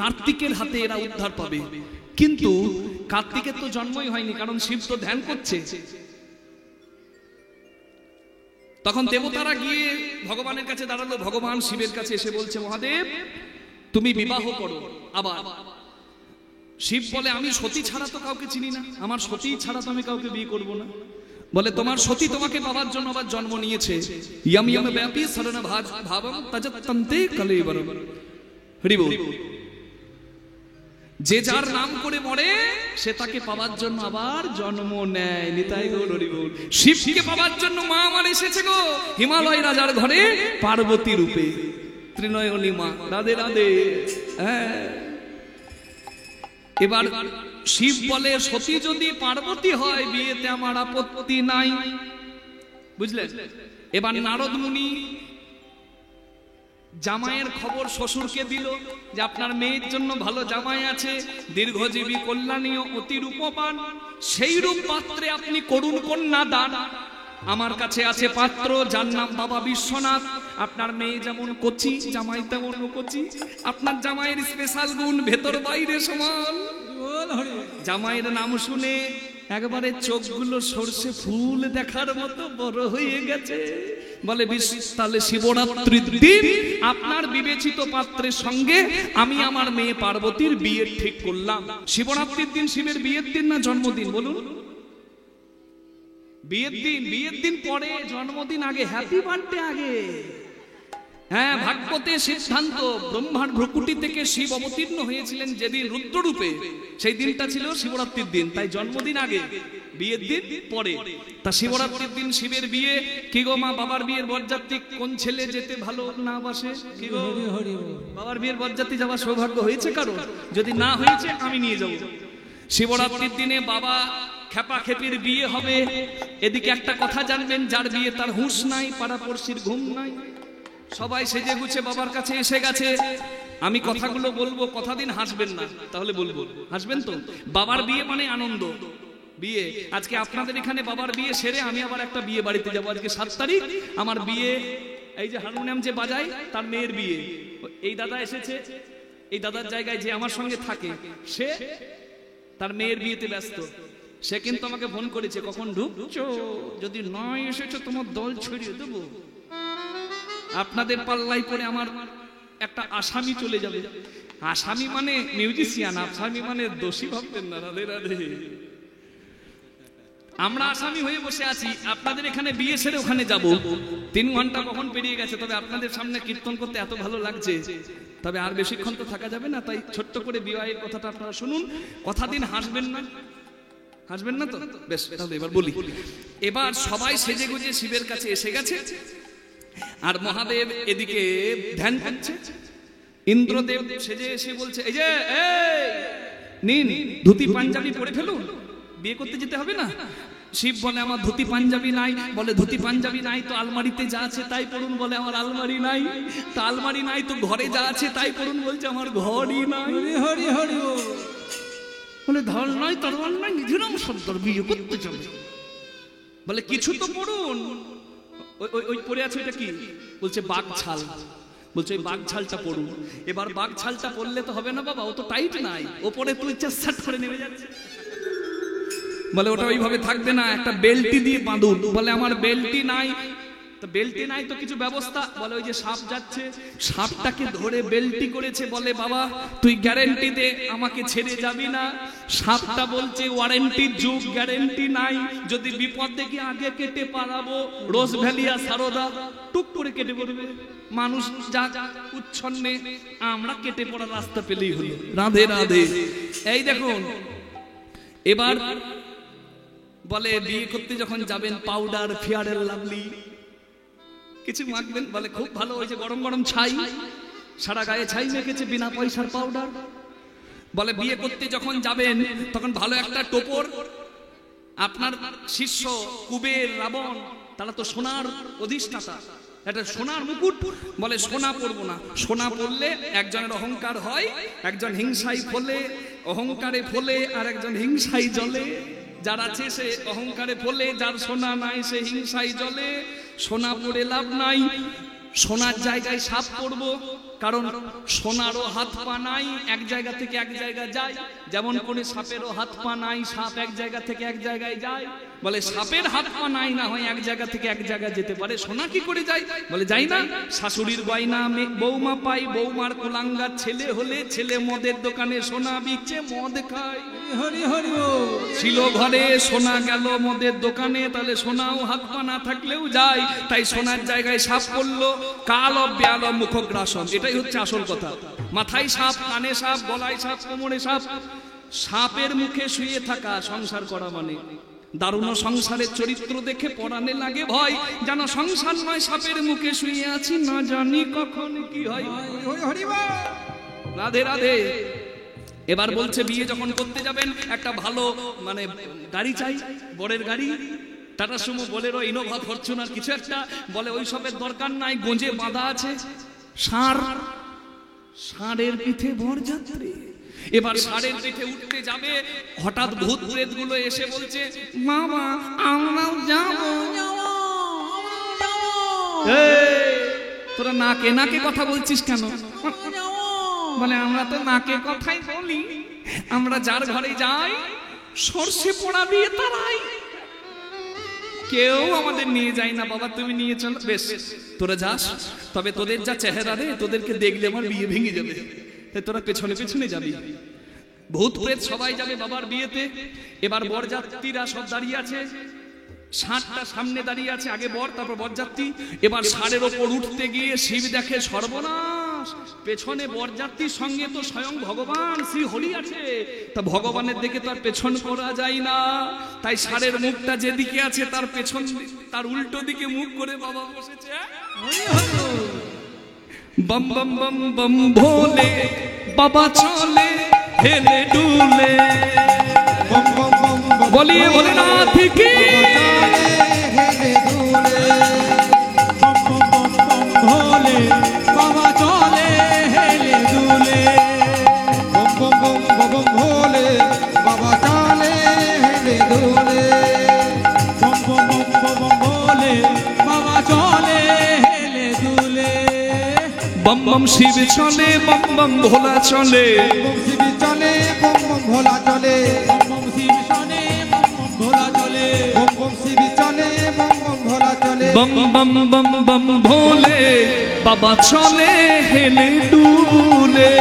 কার্তিকের হাতে এরা উদ্ধার পাবে। কিন্তু কার্তিকের তো জন্মই হয়নি, কারণ শিব তো ধ্যান করছে। তখন দেবতারা গিয়ে ভগবানের কাছে দাঁড়ালো, ভগবান শিবের কাছে এসে বলছে, মহাদেব তুমি বিবাহ করো। আবার শিব বলে, আমি সতী ছাড়া তো কাউকে চিনি না, আমার সতী ছাড়া তো আমি কাউকে বিয়ে করব না। বলে, তোমার সতী তোমাকে পাওয়ার জন্য আবার জন্ম নিয়েছে। ইয়ম ইয়ম ব্যাপী শরণ ভাবম তজতন্তে কলেবরম। হরি বল। যে যার নাম করে মরে সে তাকে পাওয়ার জন্য আবার জন্ম নেয়। নিতাই গৌর হরি বল। শিবকে পাওয়ার জন্য মা আমার এসেছে গো হিমালয় রাজার ঘরে পার্বতী রূপে, ত্রিনয়নী মা। রাধে রাধে। হ্যাঁ, এবার শিব বলে, সতী যদি পার্বতী হয় বিয়েতে আমার আপত্তি নাই, বুঝলেন? এবার নারদ মুনি জামাইয়ের খবর শ্বশুরকে দিল যে আপনার মেয়ের জন্য ভালো জামাই আছে, দীর্ঘজীবী কল্যাণীয় অতি রূপবান, সেই রূপ পাত্রে আপনি করুণ কন্যা দান। আমার কাছে আছে পাত্র যার নাম বাবা বিশ্বনাথ। আপনার মেয়ে যেমন কচি, জামাই তেমন কচি। আপনার জামাইয়ের স্পেশাল গুণ ভেতর বাইরে সমান। জামাইয়ের নাম শুনে একবারে চোখগুলো সরষে ফুল দেখার মতো বড় হয়ে গেছে। বলে, তাহলে শিবরাত্রির দিন আপনার বিবেচিত পাত্রের সঙ্গে আমি আমার মেয়ে পার্বতীর বিয়ে ঠিক করলাম। শিবরাত্রির দিন শিবের বিয়ের দিন না জন্মদিন বলুন? বিয়ের দিন। বিয়ের দিন পরে, জন্মদিন আগে, হ্যাপি বার্থডে আগে। হ্যাঁ, ভাগবতে সিদ্ধান্ত, ব্রহ্মার ভ্রকুটি থেকে শিব অবতীর্ণ হয়েছিলেন যেদিন রুদ্ররূপে, সেই দিনটা ছিল শিবরাত্রির দিন, তাই জন্মদিন আগে। বিয়ের দিন পরে। তা শিবরাত্রির দিন শিবের বিয়ে। কি গো মা, বাবার বিয়ের বরযাত্রী কোন ছেলে যেতে ভালো না বাসে? কি গো, বাবার বিয়ের বরযাত্রী যাওয়ার সৌভাগ্য হয়েছে কারো? যদি না হয়েছে আমি নিয়ে যাব। শিবরাত্রির দিনে বাবা খেপা খেপির বিয়ে হবে। এদিকে একটা কথা জানবেন, যার বিয়ে তার হুঁশ নাই, পাড়াপড়শির ঘুম নাই, সবাই সেজে গুছে বাবার কাছে এসে গেছে। আমি কথাগুলো বলবো, কথা দিন হাসবেন না, তাহলে বলবো, হাসবেন তো? বাবার বিয়ে মানে আনন্দ। বিয়ে আজকে আপনাদের এখানে বাবার বিয়ে সেরে আমি আবার একটা বিয়ে বাড়িতে যাবো। আজকে 7 তারিখ আমার বিয়ে। এই যে হারমোনিয়াম যে বাজায় তার মেয়ের বিয়ে। এই দাদা এসেছে, এই দাদার জায়গায় যে আমার সঙ্গে থাকে সে তার মেয়ের বিয়েতে ব্যস্ত। সে কিন্তু আমাকে ফোন করেছে, কখন ঢুকছো? যদি নয় এসেছো তোমার দল ছড়িয়ে দেবো। আপনাদের পাল্লাই পরে আমার একটা আসামি চলে যাবে। আসামি মানে মিউজিশিয়ান, আসামি মানে দোষী ভাবতেন না। রাধে রাধে। আমরা আসামি হয়ে বসে আছি, আপনাদের এখানে বিয়ে সেরে ওখানে যাব। 3 ঘন্টা কখন পেরিয়ে গেছে। তবে আপনাদের সামনে কীর্তন করতে এত ভালো লাগছে, তবে আর বেশিক্ষণ তো থাকা যাবে না। তাই ছোট্ট করে বিবাহের কথাটা আপনারা শুনুন। কথা দিন হাসবেন না, হাসবেন না তো? বেশ, তাহলে এবার বলি। এবার সবাই সেজে গুজে শিবের কাছে এসে গেছে, আর মহাদেব এদিকে ধ্যান করছে। ইন্দ্রদেব সেজে এসে বলছে, এই যে নিন ধুতি পাঞ্জাবি পরে ফেলুন, বিয়ে করতে যেতে হবে না। শিব বলে আমার ধুতি পাঞ্জাবি নাই। বলে ধুতি পাঞ্জাবি নাই তো আলমারিতে যা আছে তাই পড়ুন। বলে আমার আলমারি নাই। তো আলমারি নাই তো ঘরে যা আছে তাই পড়ুন। বলছে আমার ঘরই নাই। হরি হরি বলে ধল নয় তরোয়াল নয়, নিধিরাম সত্তর বিয়ে করতে যাবে। বলে কিছু তো পড়ুন। ওই পড়ে আছে ওইটা কি? বলছে বাঘ ছাল। বলছে ওই বাঘ ছালটা পড়ুন। এবার বাঘ ছালটা পড়লে তো হবে না বাবা, ও তো টাইট নাই, ওপরে তুই চাট করে নেমে যাচ্ছে। বলে ওটা ওইভাবে থাকবে না, একটা বেল্টি দিয়ে বাঁধুন। বলে আমার বেল্টি নাই। তো বেল্টি নাই তো কিছু ব্যবস্থা। বলে ওই যে সাপ যাচ্ছে, সাপটাকে ধরে বেল্টি করেছে। বলে বাবা তুই গ্যারেন্টি দে, আমাকে ছেড়ে যাবি না। সাপটা বলছে ওয়ারেন্টির যুগ, গ্যারেন্টি নাই। যদি বিপদ দেখি আগে কেটে পালাবো। রোজ ভ্যালিয়া সারদা টুক করে কেটে পড়বে। মানুষ যা উচ্ছন্নে, আমরা কেটে পড়ার রাস্তা পেলেই হলো। রাধে রাধে। এই দেখুন এবার বলে বিয়ে করতে যখন যাবেন পাউডার, ফেয়ার এন্ড লাভলি কিছু মাখবেন। বলে খুব ভালো, ওই যে গরম গরম ছাই, সারা গায়ে ছাই মেখেছে, বিনা পয়সার পাউডার। বলে বিয়ে করতে যখন যাবেন তখন ভালো একটা টোপর। আপনার শিষ্য কুবের, রাবণ, তারা তো সোনার অধিষ্ঠাতা, একটা সোনার মুকুট। বলে সোনা পরবো না। সোনা পরলে একজনের অহংকার হয়, একজন হিংসাই ফলে, অহংকারে ফলে, আর একজন হিংসাই জ্বলে। যার আছে সে অহংকারে ফলে, যার সোনা নাই সে হিংসাই জ্বলে। সোনা পড়ে লাভ নাই। সোনার জায়গায় সাপ পড়বো, কারণ সোনারও হাত পা নাই, এক জায়গা থেকে এক জায়গা যায়। যেমন করে সাপেরও হাত পা নাই, সাপ এক জায়গা থেকে এক জায়গায় যায়। বলে সাপের হাত পা নাই, না হয় এক জায়গা থেকে এক জায়গা যেতে পারে, সোনা কি করে যায়? বলে যাই না। শাশুড়ির গয়না বৌমা পাই, বৌমার কুলাঙ্গার ছেলে হলে, ছেলে মদের দোকানে সোনা বিকছে, মদ খায়। হরি হরি ছিল ঘরে, সোনা গেল মদের দোকানে, তাহলে সোনাও হাত পা না থাকলেও যায়। তাই সোনার জায়গায় সাপ পড়লো। কাল ব্যাল মুখগ্রাসন, এটাই হচ্ছে আসল কথা। মাথায় সাপ, কানে সাপ, গলায় সাপ, কোমরে সাপ। সাপের মুখে শুয়ে থাকা সংসার করা মানে দারুণ। সংসারের চরিত্র দেখে পরাণে লাগে ভয়, যেন সংসার নয় সাপের মুখে শুয়ে আছি, না জানি কখন কি হয়। রাধে রাধে। এবার বলছে বিয়ে যখন করতে যাবেন একটা ভালো মানে গাড়ি চাই, বরের গাড়ি, tata Sumo, Bolero, Innova, Fortuner কিছু একটা। বলে ওই সবের দরকার নাই, গোঁজে বাঁধা আছে ষাঁড়, ষাঁড়ের পিঠে বরযাত্রী। এবার ষাঁড়ের পিঠে উঠতে যাবে, হঠাৎ ভূত প্রেত গুলো এসে বলছে মামা আমরাও যাবো। তোরা নাকে নাকে কথা বলছিস কেন? বলে আমরা তো নাকে কথাই বলি, আমরা যার ঘরে যাই সর্ষে পোড়া দিয়ে তারাই, কেউ আমাদের নিয়ে যায় না। বাবা তুমি নিয়ে চলো। বেশ তোরা যাস, তবে তোদের যা চেহারা রে, তোদেরকে দেখলে আমার বিয়ে ভেঙে যাবে, তাই তোরা পেছনে পেছনে যাবি। ভূত প্রেত সবাই যাবে বাবার বিয়েতে। এবার বরযাত্রীরা সব দাঁড়িয়ে আছে, ষাঁড়টা সামনে দাঁড়িয়ে আছে, আগে বর তারপর বরযাত্রী। এবার ষাঁড়ের ওপর উঠতে গিয়ে শিব দেখে সর্বনাশ, পেছনে বরযাত্রীর সঙ্গে তো স্বয়ং ভগবান শ্রী হরি আছে, তা ভগবানের দিকে তো আর পেছন করা যায় না, তাই ষাঁড়ের মুখটা যেদিকে আছে তার পেছন তার উল্টো দিকে মুখ করে বাবা বসেছে। বম বম বম বম ভোলে বাবা চলে হেলে ডুলে, বম বম বম বম বলিয়ে ভোলেনাথ কি হেলে দুলে, বম বম বম বম ভোলে বাবা চলে হেলে দুলে, বম বম বম বম ভোলে বাবা চলে হেলে দুলে, বম বম বম বম ভোলে বাবা চলে হেলে দুলে, বম বম শিব চলে বম বম ভোলা চলে, বম শিবি চলে বম বম ভোলা চলে, বম বম শিব শনে বম বম ভোলা চলে, বম বম শিবি চলে বম বম ভোলা চলে, বম বম বম বম ভোলে বাবা চলে হেলে ডুলে,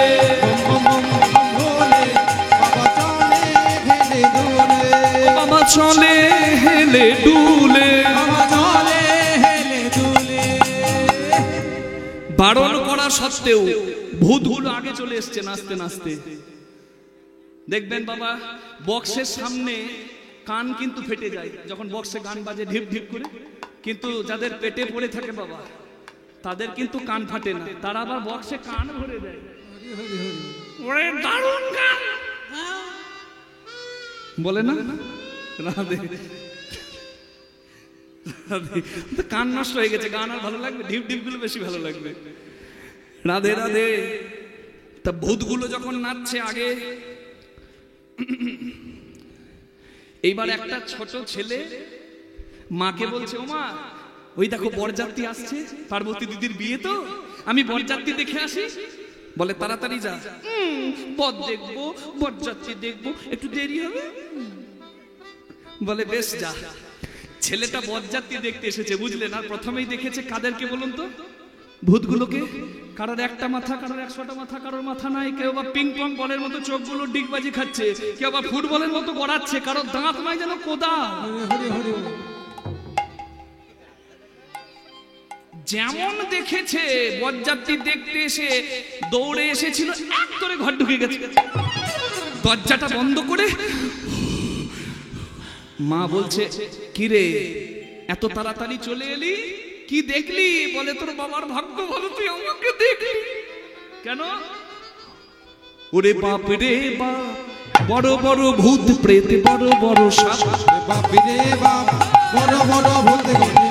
বম বম বম ভোলে বাবা চলে হেলে দুলে, বাবা চলে হেলে ডুলে। বাবা চলে হেলে দুলে, বারণ করা সত্ত্বেও ভূতগুলো আগে চলে এসছে নাচতে নাচতে। দেখবেন বাবা বক্সের সামনে কান কিন্তু ফেটে যায় যখন বক্সে গান বাজে ঢিপ ঢিপ করে, কিন্তু যাদের পেটে পড়ে থাকে বাবা তাদের কিন্তু কান ফাটে না, তারা আবার বক্সে কান ভরে দেয়। ওরে দারুণ গান বলে না রাধে রাধে, তো কান নষ্ট হয়ে গেছে, গান আর ভালো লাগবে, ঢিপ ঢিপ গুলো বেশি ভালো লাগবে। রাধে রাধে। তা ভূতগুলো যখন নাচছে আগে, এইবার একটা ছোট ছেলে মাকে বলছে, ও মা ওই দেখো বরযাত্রী আসছে, পার্বতী দিদির বিয়ে তো, আমি বরযাত্রী দেখে আসি। বলে তাড়াতাড়ি যা, বর দেখবো বরযাত্রী দেখবো একটু দেরি হবে। বলে বেশ যা। ছেলেটা বরযাত্রী দেখতে এসেছে বুঝলেন, আর প্রথমেই দেখেছে কাদেরকে বলুন তো? ভূতগুলোকে। কারোর একটা মাথা, কারোর 100টা মাথা, কারোর মাথা নাই, কেউ বা পিং পং বলের মতো চোখগুলো ডিগবাজি খাচ্ছে, কেউ বা ফুটবলের মতো গড়াচ্ছে, কারোর দাঁত নাই যেন কোদা। হরি হরি যেমন দেখেছে বরযাত্রী দেখতে এসে দৌড়ে এসেছিল, এক করে ঘর ঢুকে গেছে, দরজাটা বন্ধ করে। মা বলছে, কি রে এত তাড়াতাড়ি চলে এলি, কি দেখলি? বলে তোর বাবার ভাগ্য ভালো, তুই আমাকে দেখলি। কেন? ওরে বাপ রে বাপ, বড় বড় ভূত প্রেত, বড় বড় সাপ, বাপি রে বাপ, বড় বড় ভূত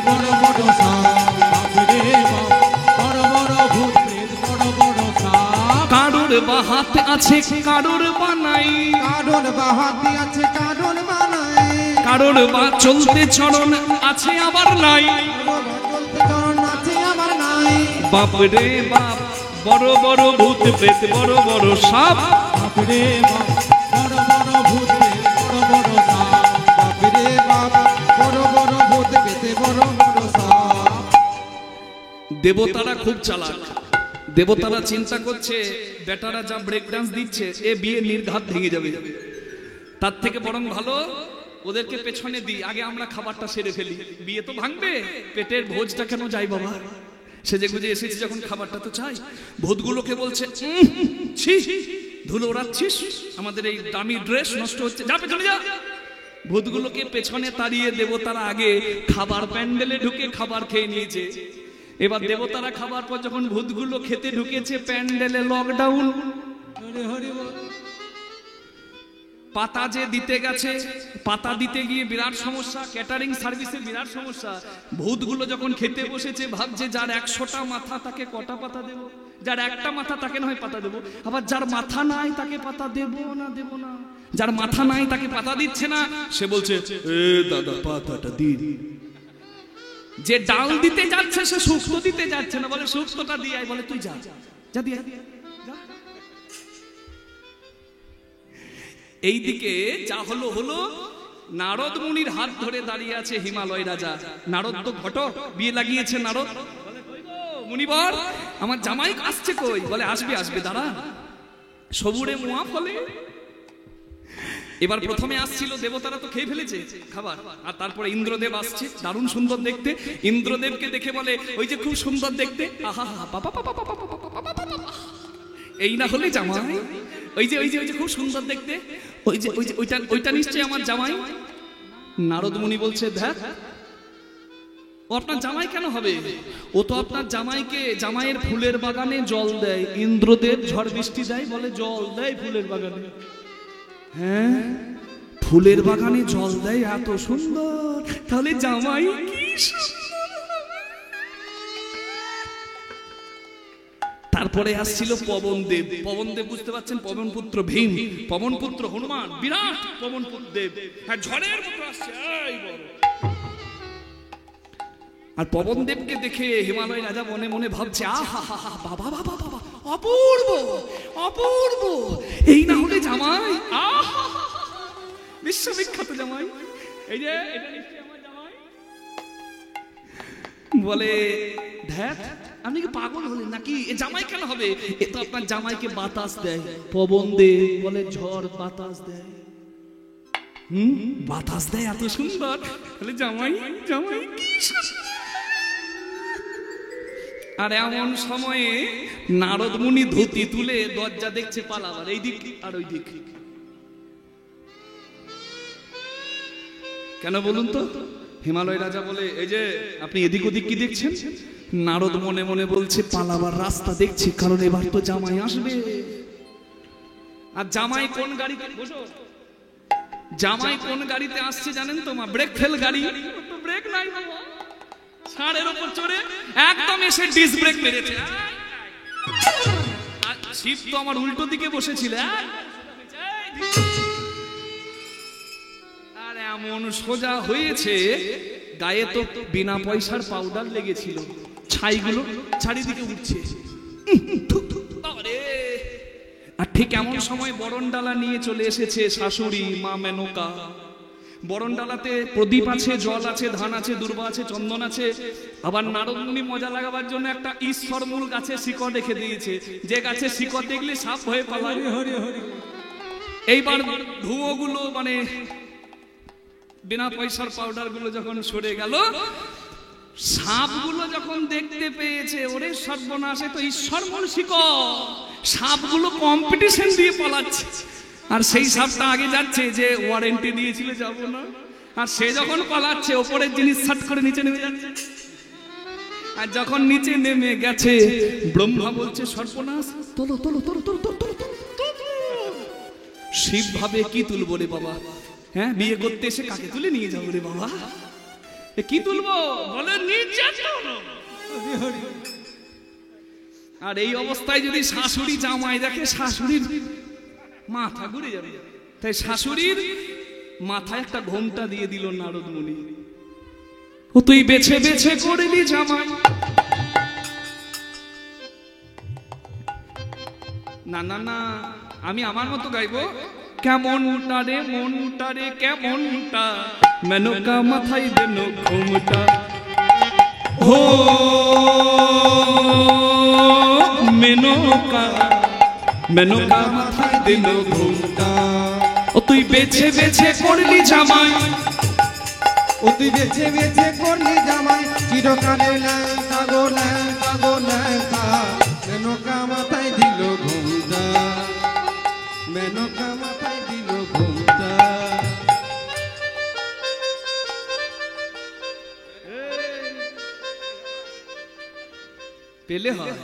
বড় বড় সাপ, বাপরে বাপ, বড় বড় ভূত প্রেত বড় বড় সাপ, কারোর বা হাত আছে কারোর বা নাই, কারোর বাহাতি আছে কারোর বানাই, কারোর বা চলতে চরণ আছে আবার নাই। চলতে চরণ আছে আমার নাই, বাপ রে বাপ, বড় বড় ভূত প্রেত বড় বড় সাপ, বাপরে বাপ, বড় বড় ভূত প্রেত বড় বড় সাপ, বাপি রে বাপ, বড় বড় ভূত পেতে বড় বড় সাপ। দেবতারা খুব চালাক। দেবতারা চিন্তা করছে বেটারা যা ব্রেক ডান্স দিচ্ছে এ বিয়ে নির্ঘাত ভেঙে যাবে, তার থেকে বরং ভালো ওদেরকে পেছনে দিই, আগে আমরা খাবারটা সেরে ফেলি, বিয়ে তো ভাঙবে, পেটের ভোজটা কেন যাই বাবা, সেজে গুজে এসেছি যখন খাবারটা তো চাই। ভূতগুলোকে বলছে, ছি ধুলো ওড়াচ্ছিস, আমাদের এই দামি ড্রেস নষ্ট হচ্ছে, যা পেছনে যা। ভূতগুলোকে পেছনে তাড়িয়ে দেবতারা আগে খাবার প্যান্ডেলে ঢুকে খাবার খেয়ে নিয়েছে। এবার দেবতারা খাবার পর যখন ভূতগুলো খেতে ঢুকেছে, প্যান্ডেলে লকডাউন। হরি হরি বল, পাতা যে দিতে গেছে, পাতা দিতে গিয়ে বিরাট সমস্যা, ক্যাটারিং সার্ভিসে বিরাট সমস্যা। ভূতগুলো যখন খেতে বসেছে ভাবছে যার 100টা মাথা তাকে কটা পাতা দেব, যার একটা মাথা তাকে নয় পাতা দেব, আবার যার মাথা নাই তাকে পাতা দেব না দেব না, যার মাথা নাই তাকে পাতা দিচ্ছে না, সে বলছে এ দাদা পাতাটা দিন। যে ডাল দিতে যাচ্ছে সে শুক্তো দিতে যাচ্ছে না, বলে শুক্তোটা দিয়ে আয়, বলে তুই যা যা দিয়ে যা। এইদিকে যা হলো হলো, নারদ মুনির হাত ধরে দাঁড়িয়ে আছে হিমালয় রাজা। নারদ তো ঘটক, বিয়ে লাগিয়েছে নারদ। মুনিবর আমার জামাই আসছে কই? বলে আসবে আসবে, দাঁড়া। সবুরে মুয়া ফলে। এবার প্রথমে আসছিল দেবতারা তো খেয়ে ফেলেছে খাবার, আর তারপরে ইন্দ্রদেব আসছে, দারুণ সুন্দর দেখতে। ইন্দ্রদেবকে দেখে বলে, ওই যে খুব সুন্দর দেখতে, আহা হা বাবা বাবা বাবা বাবা বাবা বাবা। এই না হলে জামাই। ওই যে খুব সুন্দর দেখতে, ওইটা নিশ্চয়ই আমার জামাই। নারদ মুনি বলছে, দেখ ও আপনার জামাই কেন হবে? ও তো আপনার জামাইকে জামাইয়ের ফুলের বাগানে জল দেয়। ইন্দ্রদেব ঝড় বৃষ্টি দেয়, বলে জল দেয় ফুলের বাগানে। হ্যাঁ, ফুলের বাগানে জল দেয়, এত সুন্দর, তাহলে জামাই কি সুন্দর। তারপরে আসছিল পবনদেব। পবনদেব বুঝতে পারছেন, পবন পুত্র ভীম, পবন পুত্র হনুমান, বিরাট পবন দেব, হ্যাঁ ঝড়ের মতো আসছে। আর পবনদেবকে দেখে হিমালয় রাজা মনে মনে ভাবছে, আহা বাবা বাবা বাবা, অপূর্ব অপূর্ব, এই না হলে জামাই, আহা বিশ্ববিখ্যাত জামাই, এই যে এটা নিশ্চয়ই আমার জামাই। বলে, দেখ আপনি কি পাগল হলেন নাকি? এ জামাই কেন হবে? এ তো আপনার জামাইকে বাতাস দেয়। পবনদেব বলে, ঝড় বাতাস দেয়। বাতাস দেয় এত সুন্দর, তাহলে জামাই জামাই কি সুন্দর। আর এমন সময়ে নারদ মুনি ধুতি তুলে দরজা দেখছে পালাবার, এই দিক আর ওই দিক। কেন বলুন তো? হিমালয় রাজা বলে, এই যে আপনি এদিক ওদিক কি দেখছেন? নারদ মনে মনে বলছে, পালাবার রাস্তা দেখছি, কারণ এবার তো জামাই আসবে। আর জামাই কোন গাড়িতে, জামাই কোন গাড়িতে আসছে জানেন তো মা? ব্রেক ফেল গাড়ি। তো ব্রেক নাই বাবা, ছাড়ের উপর চড়ে একদম এসে ডিস ব্রেক মেরেছে। শিব তো আমার উল্টো দিকে বসেছিল, আর এমন সোজা হয়েছে, গায়ে তো বিনা পয়সার পাউডার লেগেছিল, ছাইগুলো চারিদিকে উঠছে। আর ঠিক এমন সময় বরণডালা নিয়ে চলে এসেছে শাশুড়ি মা মেনকা। বরণডালাতে প্রদীপ আছে, জল আছে, ধান আছে, দুর্বা আছে, চন্দন আছে। আবার নারদ মুনি মজা লাগাবার জন্য একটা ঈশ্বরমূল গাছে শিকড় রেখে দিয়েছে, যে গাছে শিকড় দেখলে সাপ হয়ে পালায়। এইবার ধুয়োগুলো মানে বিনা পয়সার পাউডার গুলো যখন সরে গেল, সাপগুলো যখন দেখতে পেয়েছে, ওরে সর্বনাশে তো ঈশ্বরমূল শিকড়, সাপগুলো কম্পিটিশন দিয়ে পালাচ্ছে। আর সেই সাপটা আগে যাচ্ছে, যে ওয়ারেন্টি দিয়েছিল যাব না, আর সে যখন পালাচ্ছে ওপরের জিনিস সাট করে নিচে নেমে যাচ্ছে। আর যখন নিচে নেমে গেছে, ব্রহ্মা বলছে, সর্বনাশ, তোলো তোলো তোলো তোলো তোলো তোলো। শিব ভাবে, কি তুলবো রে বাবা? হ্যাঁ, বিয়ে করতে এসে কাকে তুলে নিয়ে যাবো রে বাবা? কি তুলবো? বলে নির্যাতন। আর এই অবস্থায় যদি শাশুড়ি জামাই দেখে, শাশুড়ির মাথা ঘুরে যাবে। তাই শাশুড়ির মাথায় একটা ঘোমটা দিয়ে দিল নারদ মুনি। ও তুই বেছে বেছে করলি জামাই। না না না, আমি আমার মতো গাইবো। কেমনটা রে মনটা রে কেমনটা, মেনকা মাথায় দেন ঘোমটা। ও মেনকা, মেনকা মাথায় দেন ঘোমটা। ও তুই বেছে বেছে করলি জামাই, ও তুই বেছে বেছে করলি জামাই, চিরকালে ল্যাংকা গো ল্যাংকা গো ল্যাংকা, মেনকা মাথায় দিল ঘোমটা, মেনকা মাথায় দিল ঘোমটা। পেলে হয়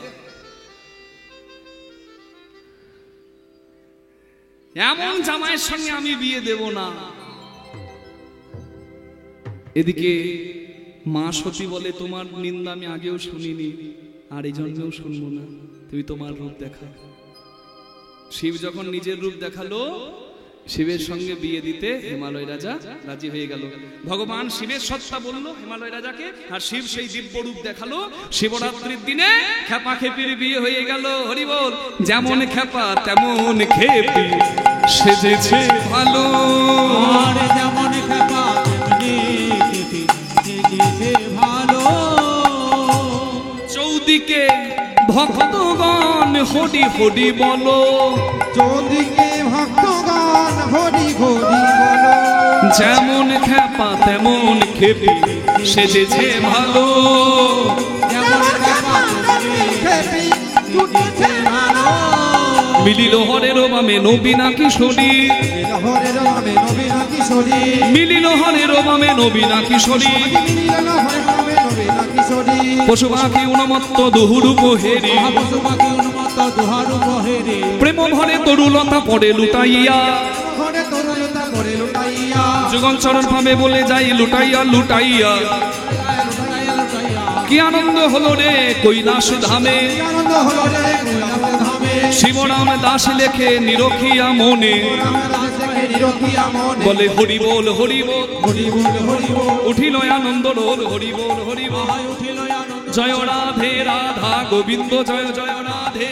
এমন জামাইয়ের সঙ্গে আমি বিয়ে দেব না। এদিকে মা সতী বলে, তোমার নিন্দা আমি আগেও শুনিনি, আর এই জন্মেও শুনবো না, তুমি তোমার রূপ দেখা। শিব যখন নিজের রূপ দেখালো, শিবের সঙ্গে বিয়ে দিতে হিমালয় রাজা রাজি হয়ে গেল। ভগবান শিবের সত্তা বলল হিমালয় রাজাকে, আর শিব সেই দিব্য রূপ দেখালো। শিবরাত্রির দিনে খেপা খেপির বিয়ে হয়ে গেল। হরি বল। যেমন খেপা তেমন খেপি সেজেছে ভালো, আর যেমন খেপা তেমনি খেপি সেজেছে ভালো। চৌদিকে ভক্তগণ হরি হরি বলো, চৌদিকে ভক্তগণ হরি হরি বলো। যেমন খেপা তেমন খেপি সেজেছে ভালো, যেমন খেপা তেমনি খেপি সেজেছে ভালো। মিলিল হরের বামে নবীনা কিশোরী হরে রামে নবীনা কিশোরী মিলিল হরের বামে নবীনা কিশোরী মিলিল হরে রামে নবীনা কিশোরী পশু পাখি উন্মত্ত দুহুরু পোহেরি পশু পাখি উন্মত্ত দুহারু প্রহেরে প্রেম ভরে তরুলতা পড়ে লুটাইয়া হরে তরুলতা করে লুটাইয়া যুগল চরণ ভাবে বলে যাই লুটাইয়া লুটাইয়া কি আনন্দ হলো রে কৈলাস ধামে আনন্দ হলো রে কৈলাস ধামে শিবরাম দাস লেখে নিরখিয়া মনে রামদাস থেকে নিরখিয়া মনে বলে হরি বল হরি বল হরি বল হরি বল উঠিল আনন্দ রোল হরি বল হরি বল উঠিল আনন্দ জয় রাধে রাধা গোবিন্দ জয় জয় রাধে